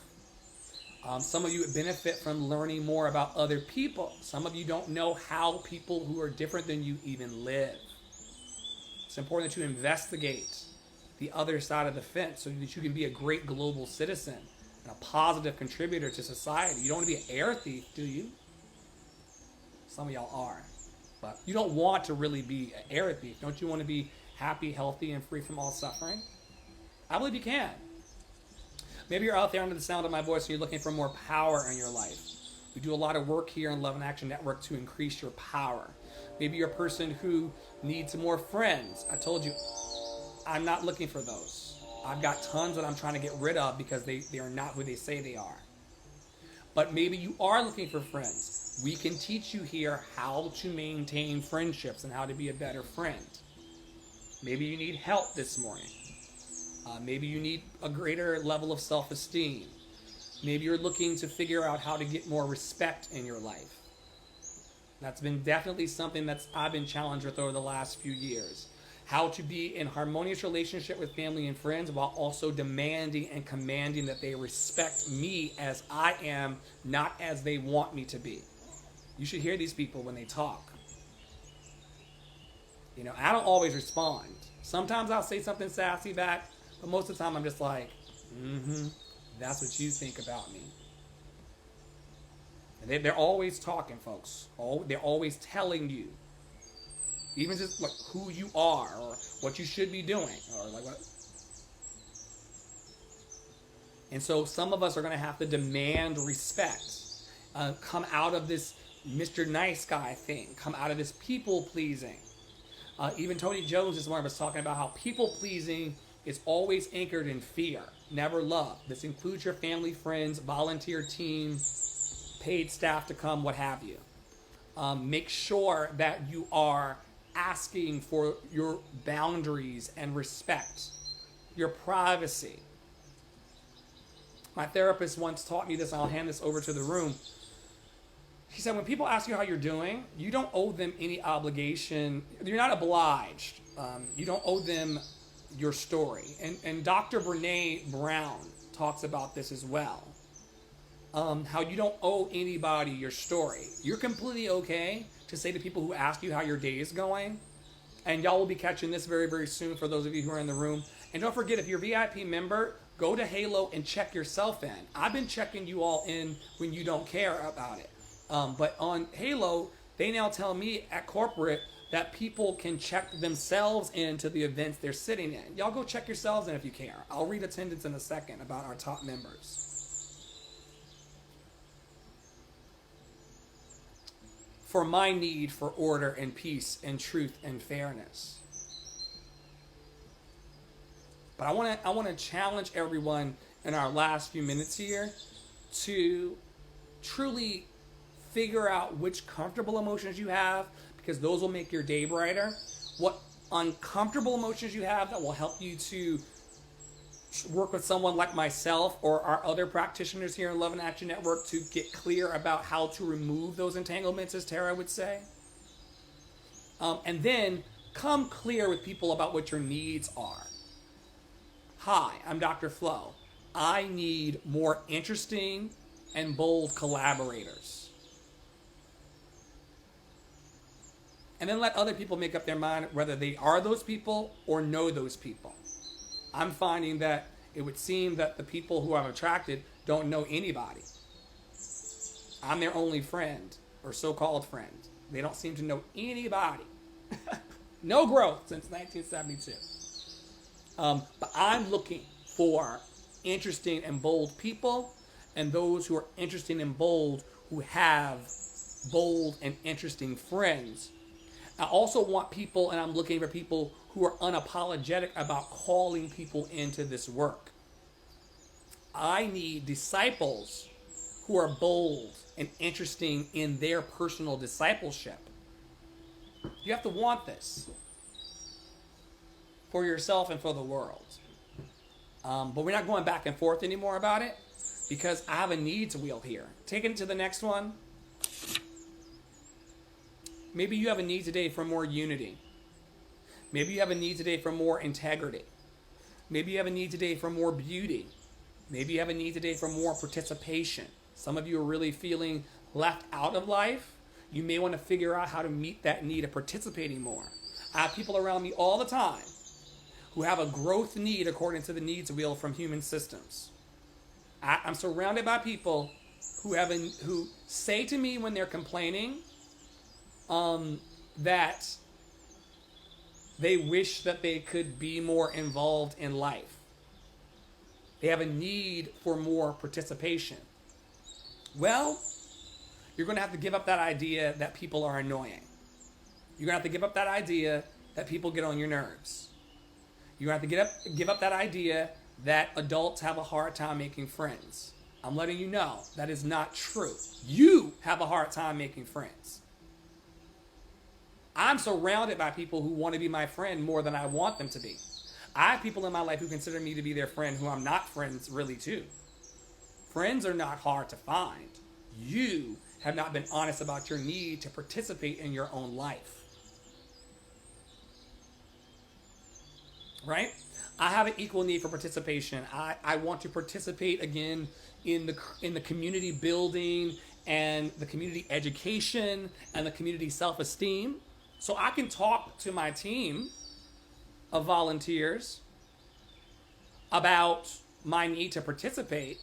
Some of you benefit from learning more about other people. Some of you don't know how people who are different than you even live. It's important that you investigate the other side of the fence so that you can be a great global citizen and a positive contributor to society. You don't want to be an air thief, do you? Some of y'all are. But you don't want to really be an air thief. Don't you want to be happy, healthy, and free from all suffering? I believe you can. Maybe you're out there under the sound of my voice and you're looking for more power in your life. We do a lot of work here in Love and Action Network to increase your power. Maybe you're a person who needs more friends. I told you, I'm not looking for those. I've got tons that I'm trying to get rid of because they are not who they say they are. But maybe you are looking for friends. We can teach you here how to maintain friendships and how to be a better friend. Maybe you need help this morning. Maybe you need a greater level of self-esteem. Maybe you're looking to figure out how to get more respect in your life. That's been definitely something I've been challenged with over the last few years. How to be in harmonious relationship with family and friends while also demanding and commanding that they respect me as I am, not as they want me to be. You should hear these people when they talk. I don't always respond. Sometimes I'll say something sassy back, but most of the time I'm just like, that's what you think about me. And they're always talking, folks. They're always telling you. Even just like who you are or what you should be doing. Or like what. And so some of us are going to have to demand respect. Come out of this Mr. Nice Guy thing. Come out of this people pleasing. Even Tony Jones this morning was talking about how people pleasing is always anchored in fear, never love. This includes your family, friends, volunteer team, paid staff to come, what have you. Make sure that you are asking for your boundaries and respect, your privacy. My therapist once taught me this, and I'll hand this over to the room. She said, when people ask you how you're doing, you don't owe them any obligation. You're not obliged. You don't owe them your story. And Dr. Brene Brown talks about this as well. How you don't owe anybody your story. You're completely okay to say to people who ask you how your day is going. And y'all will be catching this very, very soon for those of you who are in the room. And don't forget, if you're a VIP member, go to Halo and check yourself in. I've been checking you all in when you don't care about it. But on Halo, they now tell me at corporate that people can check themselves into the events they're sitting in. Y'all go check yourselves in if you care. I'll read attendance in a second about our top members. For my need for order and peace and truth and fairness. But I want to challenge everyone in our last few minutes here to truly figure out which comfortable emotions you have, because those will make your day brighter. What uncomfortable emotions you have that will help you to work with someone like myself or our other practitioners here in Love and Action Network to get clear about how to remove those entanglements, as Tara would say. And then come clear with people about what your needs are. Hi, I'm Dr. Flo. I need more interesting and bold collaborators. And then let other people make up their mind whether they are those people or know those people. I'm finding that it would seem that the people who I'm attracted don't know anybody. I'm their only friend, or so-called friend. They don't seem to know anybody. No growth since 1972. But I'm looking for interesting and bold people, and those who are interesting and bold who have bold and interesting friends. I also want people, and I'm looking for people who are unapologetic about calling people into this work. I need disciples who are bold and interesting in their personal discipleship. You have to want this for yourself and for the world. But we're not going back and forth anymore about it because I have a needs wheel here. Taking it to the next one. Maybe you have a need today for more unity. Maybe you have a need today for more integrity. Maybe you have a need today for more beauty. Maybe you have a need today for more participation. Some of you are really feeling left out of life. You may want to figure out how to meet that need of participating more. I have people around me all the time who have a growth need according to the needs wheel from Human Systems. I'm surrounded by people who say to me when they're complaining that they wish that they could be more involved in life. They have a need for more participation. Well, you're going to have to give up that idea that people are annoying. You're going to have to give up that idea that people get on your nerves. You're going to have to give up that idea that adults have a hard time making friends. I'm letting you know that is not true. You have a hard time making friends. I'm surrounded by people who want to be my friend more than I want them to be. I have people in my life who consider me to be their friend who I'm not friends really to. Friends are not hard to find. You have not been honest about your need to participate in your own life. Right? I have an equal need for participation. I want to participate again in the community building and the community education and the community self-esteem. So I can talk to my team of volunteers about my need to participate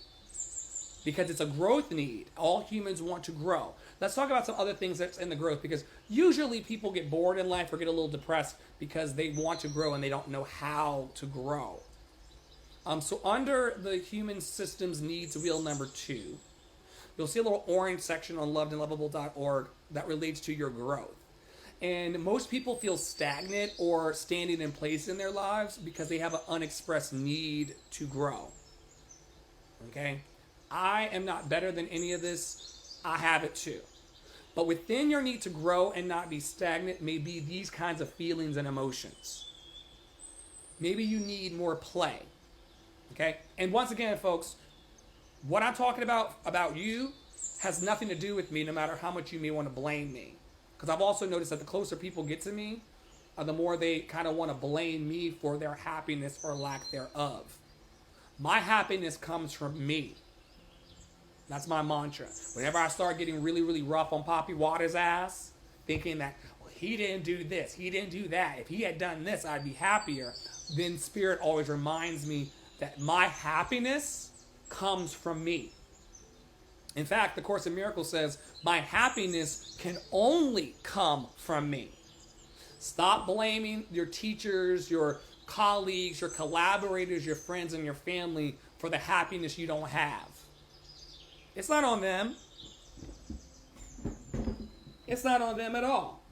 because it's a growth need. All humans want to grow. Let's talk about some other things that's in the growth, because usually people get bored in life or get a little depressed because they want to grow and they don't know how to grow. So under the Human Systems Needs Wheel number 2, you'll see a little orange section on lovedandlovable.org that relates to your growth. And most people feel stagnant or standing in place in their lives because they have an unexpressed need to grow. Okay? I am not better than any of this. I have it too. But within your need to grow and not be stagnant may be these kinds of feelings and emotions. Maybe you need more play. Okay? And once again, folks, what I'm talking about you has nothing to do with me, no matter how much you may want to blame me. Because I've also noticed that the closer people get to me, the more they kind of want to blame me for their happiness or lack thereof. My happiness comes from me. That's my mantra. Whenever I start getting really, really rough on Poppy Waters' ass, thinking that, well, he didn't do this, he didn't do that. If he had done this, I'd be happier. Then Spirit always reminds me that my happiness comes from me. In fact, the Course in Miracles says, my happiness can only come from me. Stop blaming your teachers, your colleagues, your collaborators, your friends, and your family for the happiness you don't have. It's not on them. It's not on them at all.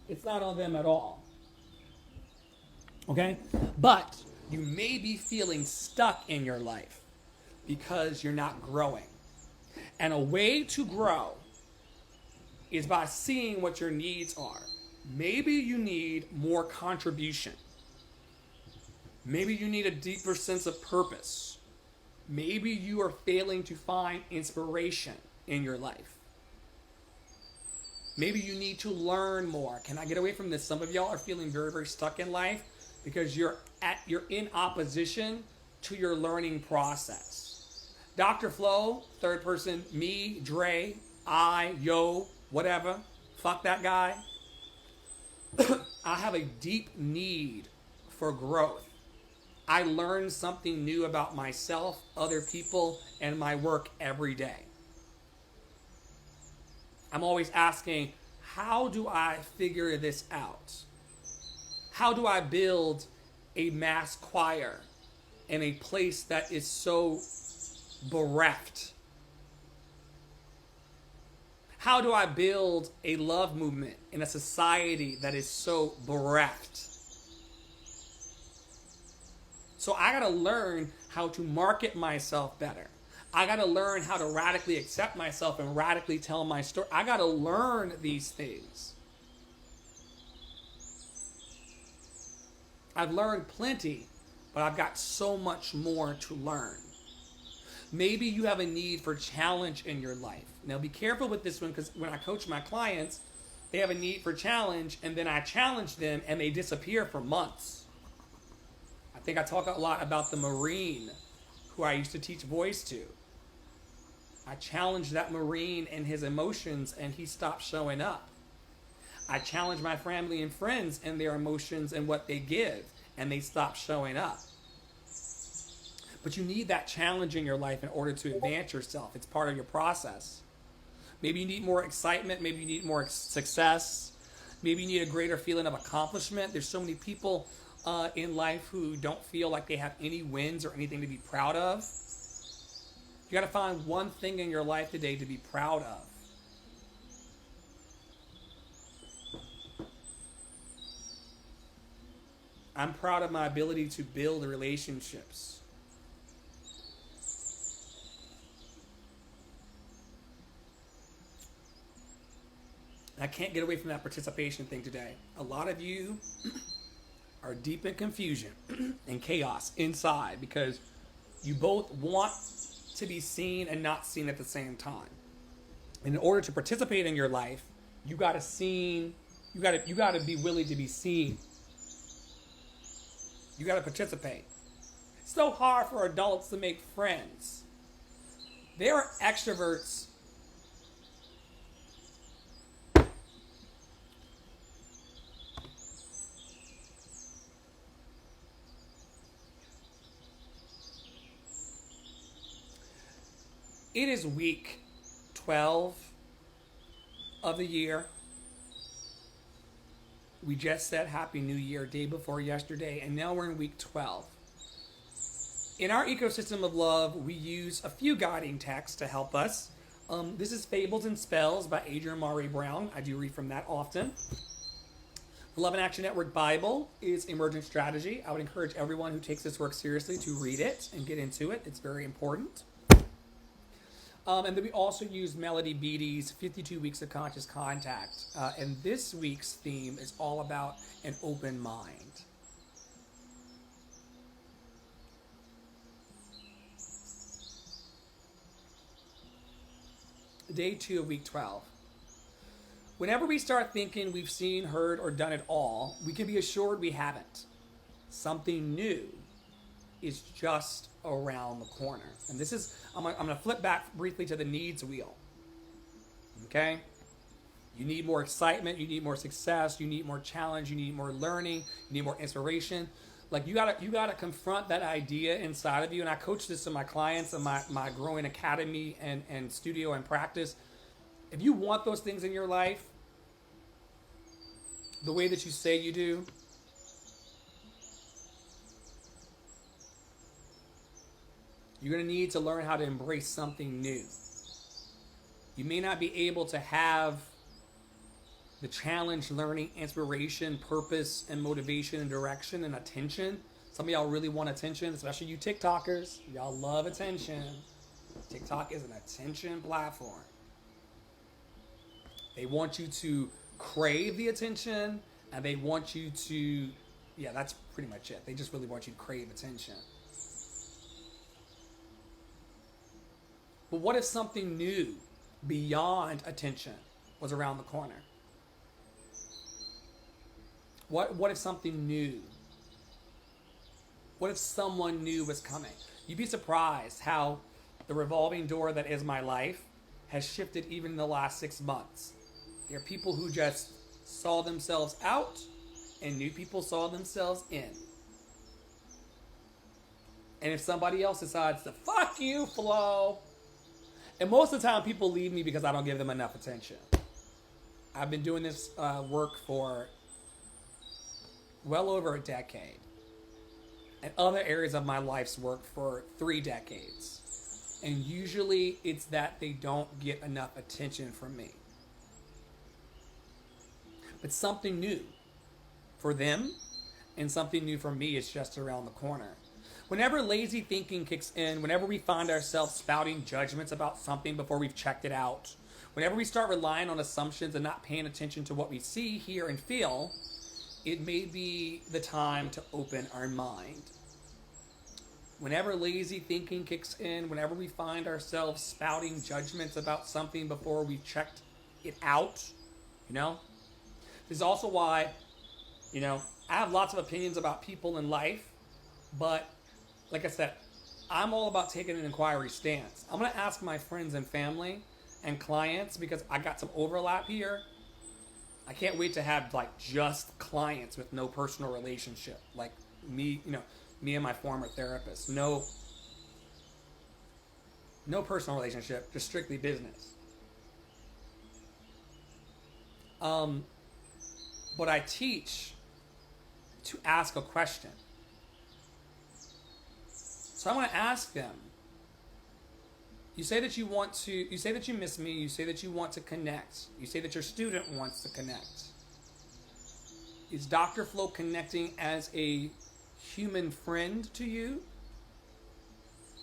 It's not on them at all. Okay? But you may be feeling stuck in your life because you're not growing. And a way to grow is by seeing what your needs are. Maybe you need more contribution. Maybe you need a deeper sense of purpose. Maybe you are failing to find inspiration in your life. Maybe you need to learn more. Can I get away from this? Some of y'all are feeling very, very stuck in life because you're in opposition to your learning process. Dr. Flo, third person, me, Dre, I, yo, whatever, fuck that guy. I have a deep need for growth. I learn something new about myself, other people, and my work every day. I'm always asking, how do I figure this out? How do I build a mass choir in a place that is so bereft? How do I build a love movement in a society that is so bereft? So I got to learn how to market myself better. I got to learn how to radically accept myself and radically tell my story. I got to learn these things. I've learned plenty, but I've got so much more to learn. Maybe you have a need for challenge in your life. Now be careful with this one, because when I coach my clients, they have a need for challenge, and then I challenge them and they disappear for months. I think I talk a lot about the Marine who I used to teach voice to. I challenged that Marine and his emotions, and he stopped showing up. I challenge my family and friends and their emotions and what they give, and they stop showing up. But you need that challenge in your life in order to advance yourself. It's part of your process. Maybe you need more excitement. Maybe you need more success. Maybe you need a greater feeling of accomplishment. There's so many people in life who don't feel like they have any wins or anything to be proud of. You got to find one thing in your life today to be proud of. I'm proud of my ability to build relationships. I can't get away from that participation thing today. A lot of you are deep in confusion and chaos inside because you both want to be seen and not seen at the same time. And in order to participate in your life, you got to be willing to be seen. You got to participate. It's so hard for adults to make friends. There are extroverts. It is week 12 of the year. We just said Happy New Year day before yesterday, and now we're in week 12. In our ecosystem of love, we use a few guiding texts to help us. This is Fables and Spells by Adrienne Maree Brown. I do read from that often. The Love and Action Network Bible is Emergent Strategy. I would encourage everyone who takes this work seriously to read it and get into it. It's very important. And then we also use Melody Beattie's 52 Weeks of Conscious Contact. And this week's theme is all about an open mind. Day 2 of week 12. Whenever we start thinking we've seen, heard, or done it all, we can be assured we haven't. Something new is just around the corner. And this is, I'm going to flip back briefly to the needs wheel. Okay? You need more excitement, you need more success, you need more challenge, you need more learning, you need more inspiration. Like you gotta confront that idea inside of you. And I coach this to my clients in my growing academy and studio and practice. If you want those things in your life, the way that you say you do, you're going to need to learn how to embrace something new. You may not be able to have the challenge, learning, inspiration, purpose, and motivation and direction and attention. Some of y'all really want attention, especially you TikTokers. Y'all love attention. TikTok is an attention platform. They want you to crave the attention, and they want you to, yeah, that's pretty much it. They just really want you to crave attention. But what if something new beyond attention was around the corner? What if something new? What if someone new was coming? You'd be surprised how the revolving door that is my life has shifted even in the last 6 months. There are people who just saw themselves out, and new people saw themselves in. And if somebody else decides to fuck you, Flo, and most of the time people leave me because I don't give them enough attention. I've been doing this work for well over a decade, and other areas of my life's work for 3 decades. And usually it's that they don't get enough attention from me. But something new for them and something new for me is just around the corner. Whenever lazy thinking kicks in, whenever we find ourselves spouting judgments about something before we've checked it out, whenever we start relying on assumptions and not paying attention to what we see, hear, and feel, it may be the time to open our mind. Whenever lazy thinking kicks in, whenever we find ourselves spouting judgments about something before we've checked it out, this is also why, I have lots of opinions about people in life, But like I said, I'm all about taking an inquiry stance. I'm going to ask my friends and family and clients because I got some overlap here. I can't wait to have like just clients with no personal relationship. Like me, me and my former therapist. No personal relationship, just strictly business. But I teach to ask a question. So I'm going to ask them. You say that you miss me. You say that you want to connect. You say that your student wants to connect. Is Dr. Flo connecting as a human friend to you?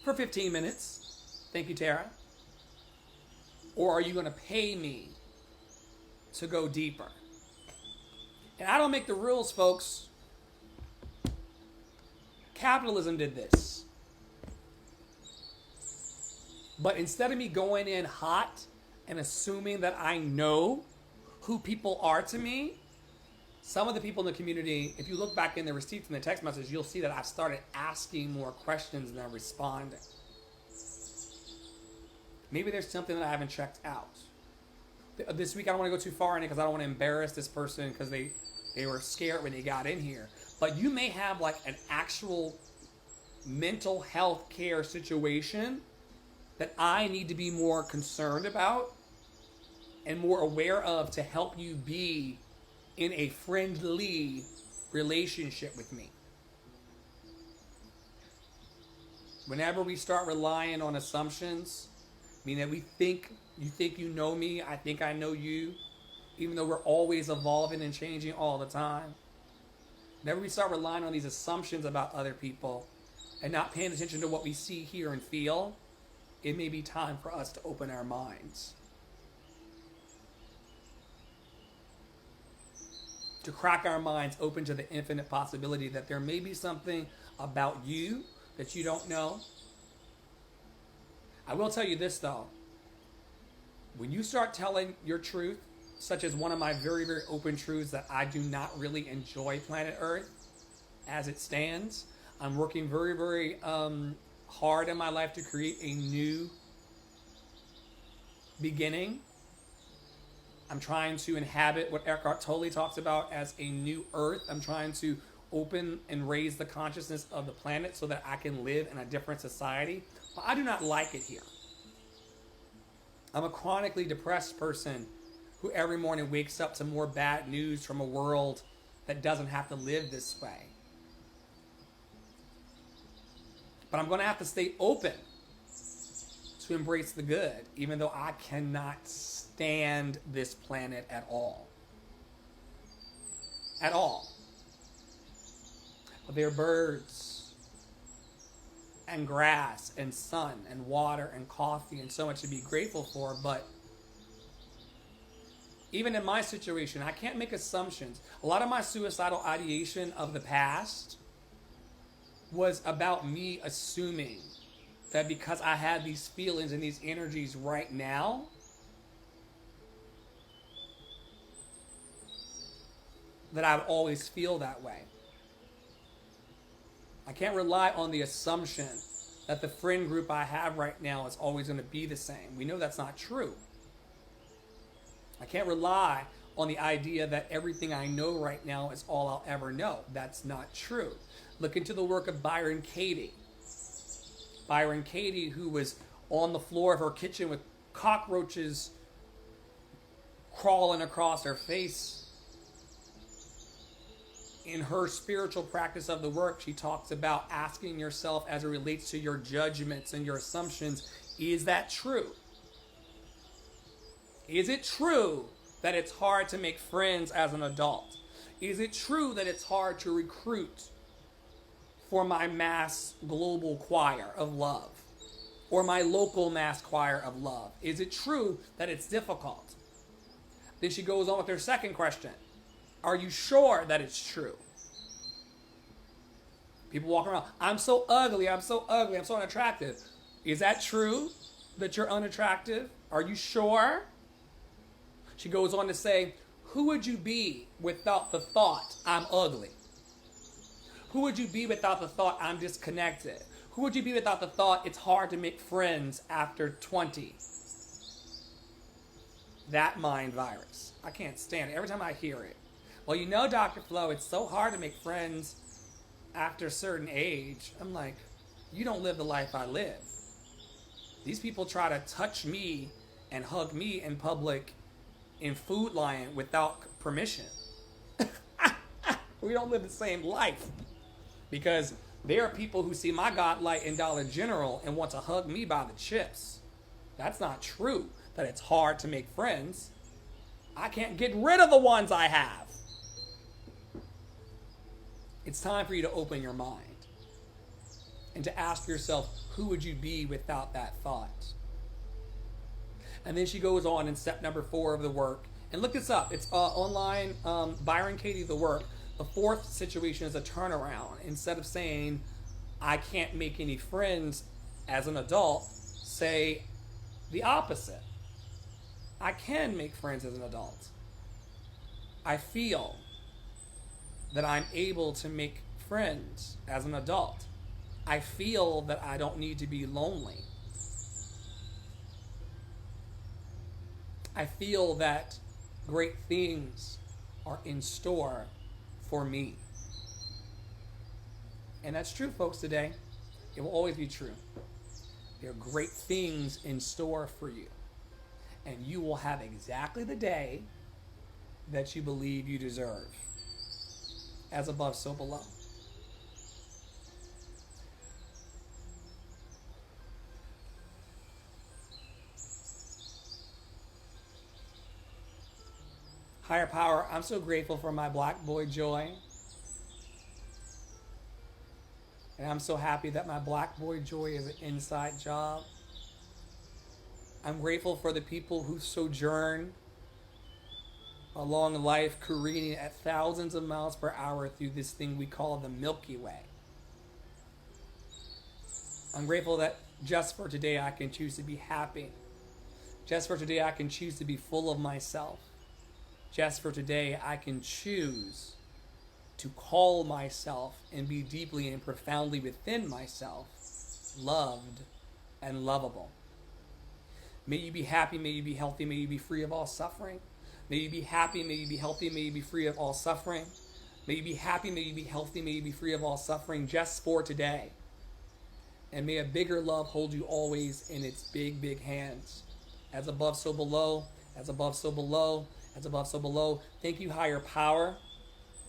For 15 minutes. Thank you, Tara. Or are you going to pay me to go deeper? And I don't make the rules, folks. Capitalism did this. But instead of me going in hot and assuming that I know who people are to me, some of the people in the community, if you look back in the receipts and the text message, you'll see that I've started asking more questions than responding. Maybe there's something that I haven't checked out. This week I don't want to go too far in it because I don't want to embarrass this person because they were scared when they got in here. But you may have like an actual mental health care situation that I need to be more concerned about and more aware of to help you be in a friendly relationship with me. Whenever we start relying on assumptions, meaning that you think you know me, I think I know you, even though we're always evolving and changing all the time. Whenever we start relying on these assumptions about other people and not paying attention to what we see, hear, and feel, it may be time for us to open our minds. To crack our minds open to the infinite possibility that there may be something about you that you don't know. I will tell you this though. When you start telling your truth, such as one of my very, very open truths that I do not really enjoy planet Earth as it stands, I'm working very, very hard in my life to create a new beginning. I'm trying to inhabit what Eckhart Tolle talks about as a new earth. I'm trying to open and raise the consciousness of the planet so that I can live in a different society. But I do not like it here. I'm a chronically depressed person who every morning wakes up to more bad news from a world that doesn't have to live this way. But I'm going to have to stay open to embrace the good, even though I cannot stand this planet at all. At all. There are birds and grass and sun and water and coffee and so much to be grateful for, but even in my situation, I can't make assumptions. A lot of my suicidal ideation of the past was about me assuming that because I had these feelings and these energies right now, that I would always feel that way. I can't rely on the assumption that the friend group I have right now is always going to be the same. We know that's not true. I can't rely on the idea that everything I know right now is all I'll ever know. That's not true. Look into the work of Byron Katie. Byron Katie, who was on the floor of her kitchen with cockroaches crawling across her face. In her spiritual practice of the work, she talks about asking yourself as it relates to your judgments and your assumptions, is that true? Is it true that it's hard to make friends as an adult? Is it true that it's hard to recruit for my mass global choir of love or my local mass choir of love? Is it true that it's difficult? Then she goes on with her second question. Are you sure that it's true? People walk around, I'm so ugly, I'm so unattractive. Is that true that you're unattractive? Are you sure? She goes on to say, who would you be without the thought, I'm ugly? Who would you be without the thought, I'm disconnected? Who would you be without the thought, it's hard to make friends after 20? That mind virus. I can't stand it. Every time I hear it. Well, you know, Dr. Flo, it's so hard to make friends after a certain age. I'm like, you don't live the life I live. These people try to touch me and hug me in public in Food Lion without permission. We don't live the same life. Because there are people who see my godlight in Dollar General and want to hug me by the chips. That's not true, that it's hard to make friends. I can't get rid of the ones I have. It's time for you to open your mind and to ask yourself, who would you be without that thought? And then she goes on in step number 4 of the work. And look this up. It's online, Byron Katie, the work. The 4th situation is a turnaround. Instead of saying, I can't make any friends as an adult, say the opposite. I can make friends as an adult. I feel that I'm able to make friends as an adult. I feel that I don't need to be lonely. I feel that great things are in store for me. And that's true, folks, today. It will always be true. There are great things in store for you. And you will have exactly the day that you believe you deserve. As above, so below. Higher power, I'm so grateful for my black boy Joy. And I'm so happy that my black boy Joy is an inside job. I'm grateful for the people who sojourn along life, careening at thousands of miles per hour through this thing we call the Milky Way. I'm grateful that just for today I can choose to be happy. Just for today I can choose to be full of myself. Just for today, I can choose to call myself and be deeply and profoundly within myself loved and lovable. May you be happy, may you be healthy, may you be free of all suffering. May you be happy, may you be healthy, may you be free of all suffering. May you be happy, may you be healthy, may you be free of all suffering just for today. And may a bigger love hold you always in its big, big hands. As above, so below. As above, so below. As above, so below. Thank you, higher power.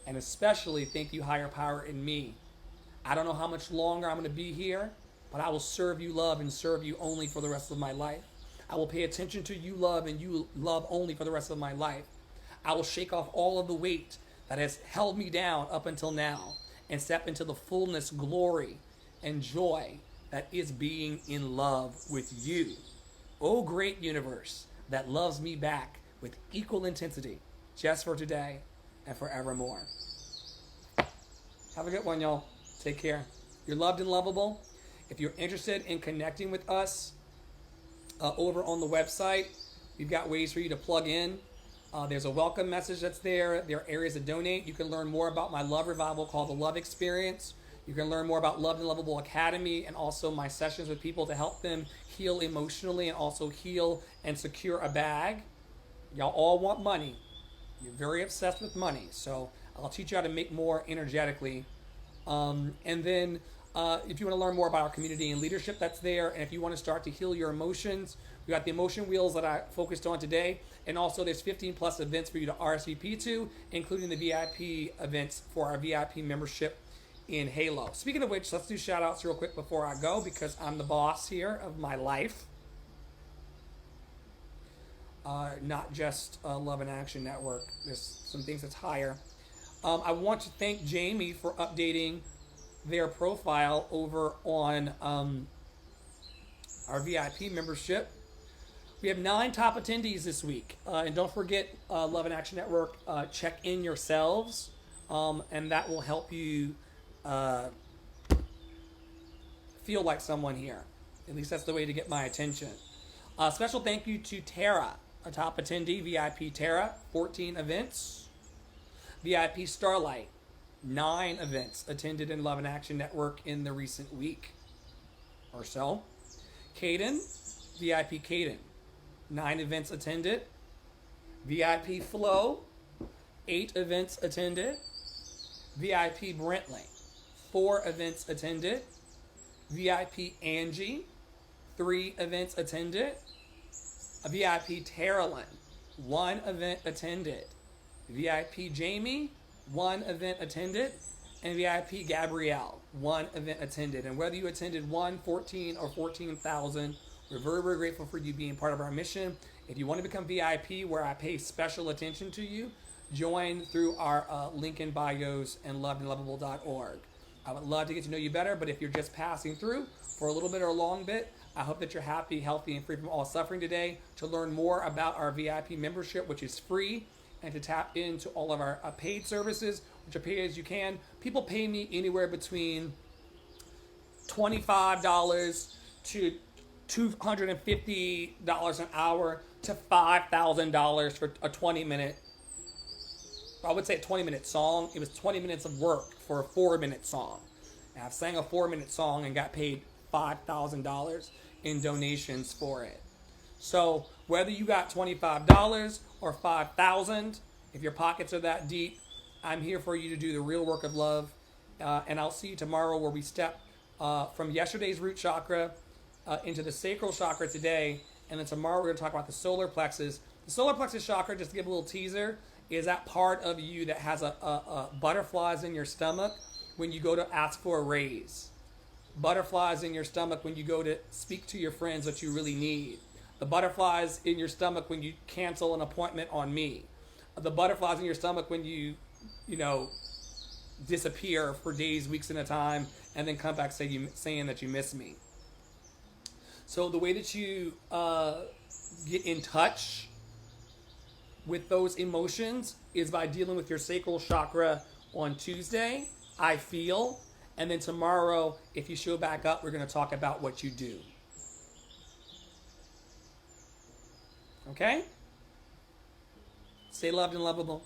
And especially thank you, higher power in me. I don't know how much longer I'm going to be here, but I will serve you love and serve you only for the rest of my life. I will pay attention to you love and you love only for the rest of my life. I will shake off all of the weight that has held me down up until now and step into the fullness, glory, and joy that is being in love with you. Oh, great universe that loves me back with equal intensity, just for today and forevermore. Have a good one, y'all. Take care. You're loved and lovable. If you're interested in connecting with us over on the website, we've got ways for you to plug in. There's a welcome message that's there. There are areas to donate. You can learn more about my love revival called The Love Experience. You can learn more about Loved and Lovable Academy and also my sessions with people to help them heal emotionally and also heal and secure a bag. Y'all all want money. You're very obsessed with money. So I'll teach you how to make more energetically. And then if you want to learn more about our community and leadership, that's there. And if you want to start to heal your emotions, we got the emotion wheels that I focused on today. And also there's 15 plus events for you to RSVP to, including the VIP events for our VIP membership in Halo. Speaking of which, let's do shout outs real quick before I go, because I'm the boss here of my life. Not just Love and Action Network. There's some things that's higher. I want to thank Jamie for updating their profile over on our VIP membership. We have 9 top attendees this week. And don't forget, Love and Action Network, check in yourselves. And that will help you feel like someone here. At least that's the way to get my attention. Special thank you to Tara, a top attendee, VIP Tara, 14 events. VIP Starlight, 9 events attended in Love and Action Network in the recent week or so. Caden, VIP Caden, 9 events attended. VIP Flo, 8 events attended. VIP Brentley, 4 events attended. VIP Angie, 3 events attended. VIP Terralyn, 1 event attended. VIP Jamie, 1 event attended. And VIP Gabrielle, 1 event attended. And whether you attended 1, 14, or 14,000, we're very, very grateful for you being part of our mission. If you want to become VIP, where I pay special attention to you, join through our link in bios and lovedandlovable.org. I would love to get to know you better, but if you're just passing through for a little bit or a long bit, I hope that you're happy, healthy, and free from all suffering today. To learn more about our VIP membership, which is free, and to tap into all of our paid services, which are paid as you can. People pay me anywhere between $25 to $250 an hour to $5,000 for a 20-minute, I would say a 20-minute song. It was 20 minutes of work for a 4-minute song. And I've sang a 4-minute song and got paid $5,000 in donations for it. So whether you got $25 or $5,000, if your pockets are that deep, I'm here for you to do the real work of love. And I'll see you tomorrow, where we step from yesterday's root chakra into the sacral chakra today. And then tomorrow we're going to talk about the solar plexus. The solar plexus chakra, just to give a little teaser, is that part of you that has a butterflies in your stomach when you go to ask for a raise. Butterflies in your stomach when you go to speak to your friends that you really need. The butterflies in your stomach when you cancel an appointment on me. The butterflies in your stomach when you disappear for days, weeks at a time, and then come back saying that you miss me. So the way that you get in touch with those emotions is by dealing with your sacral chakra on Tuesday, I feel. And then tomorrow, if you show back up, we're going to talk about what you do. Okay? Stay loved and lovable.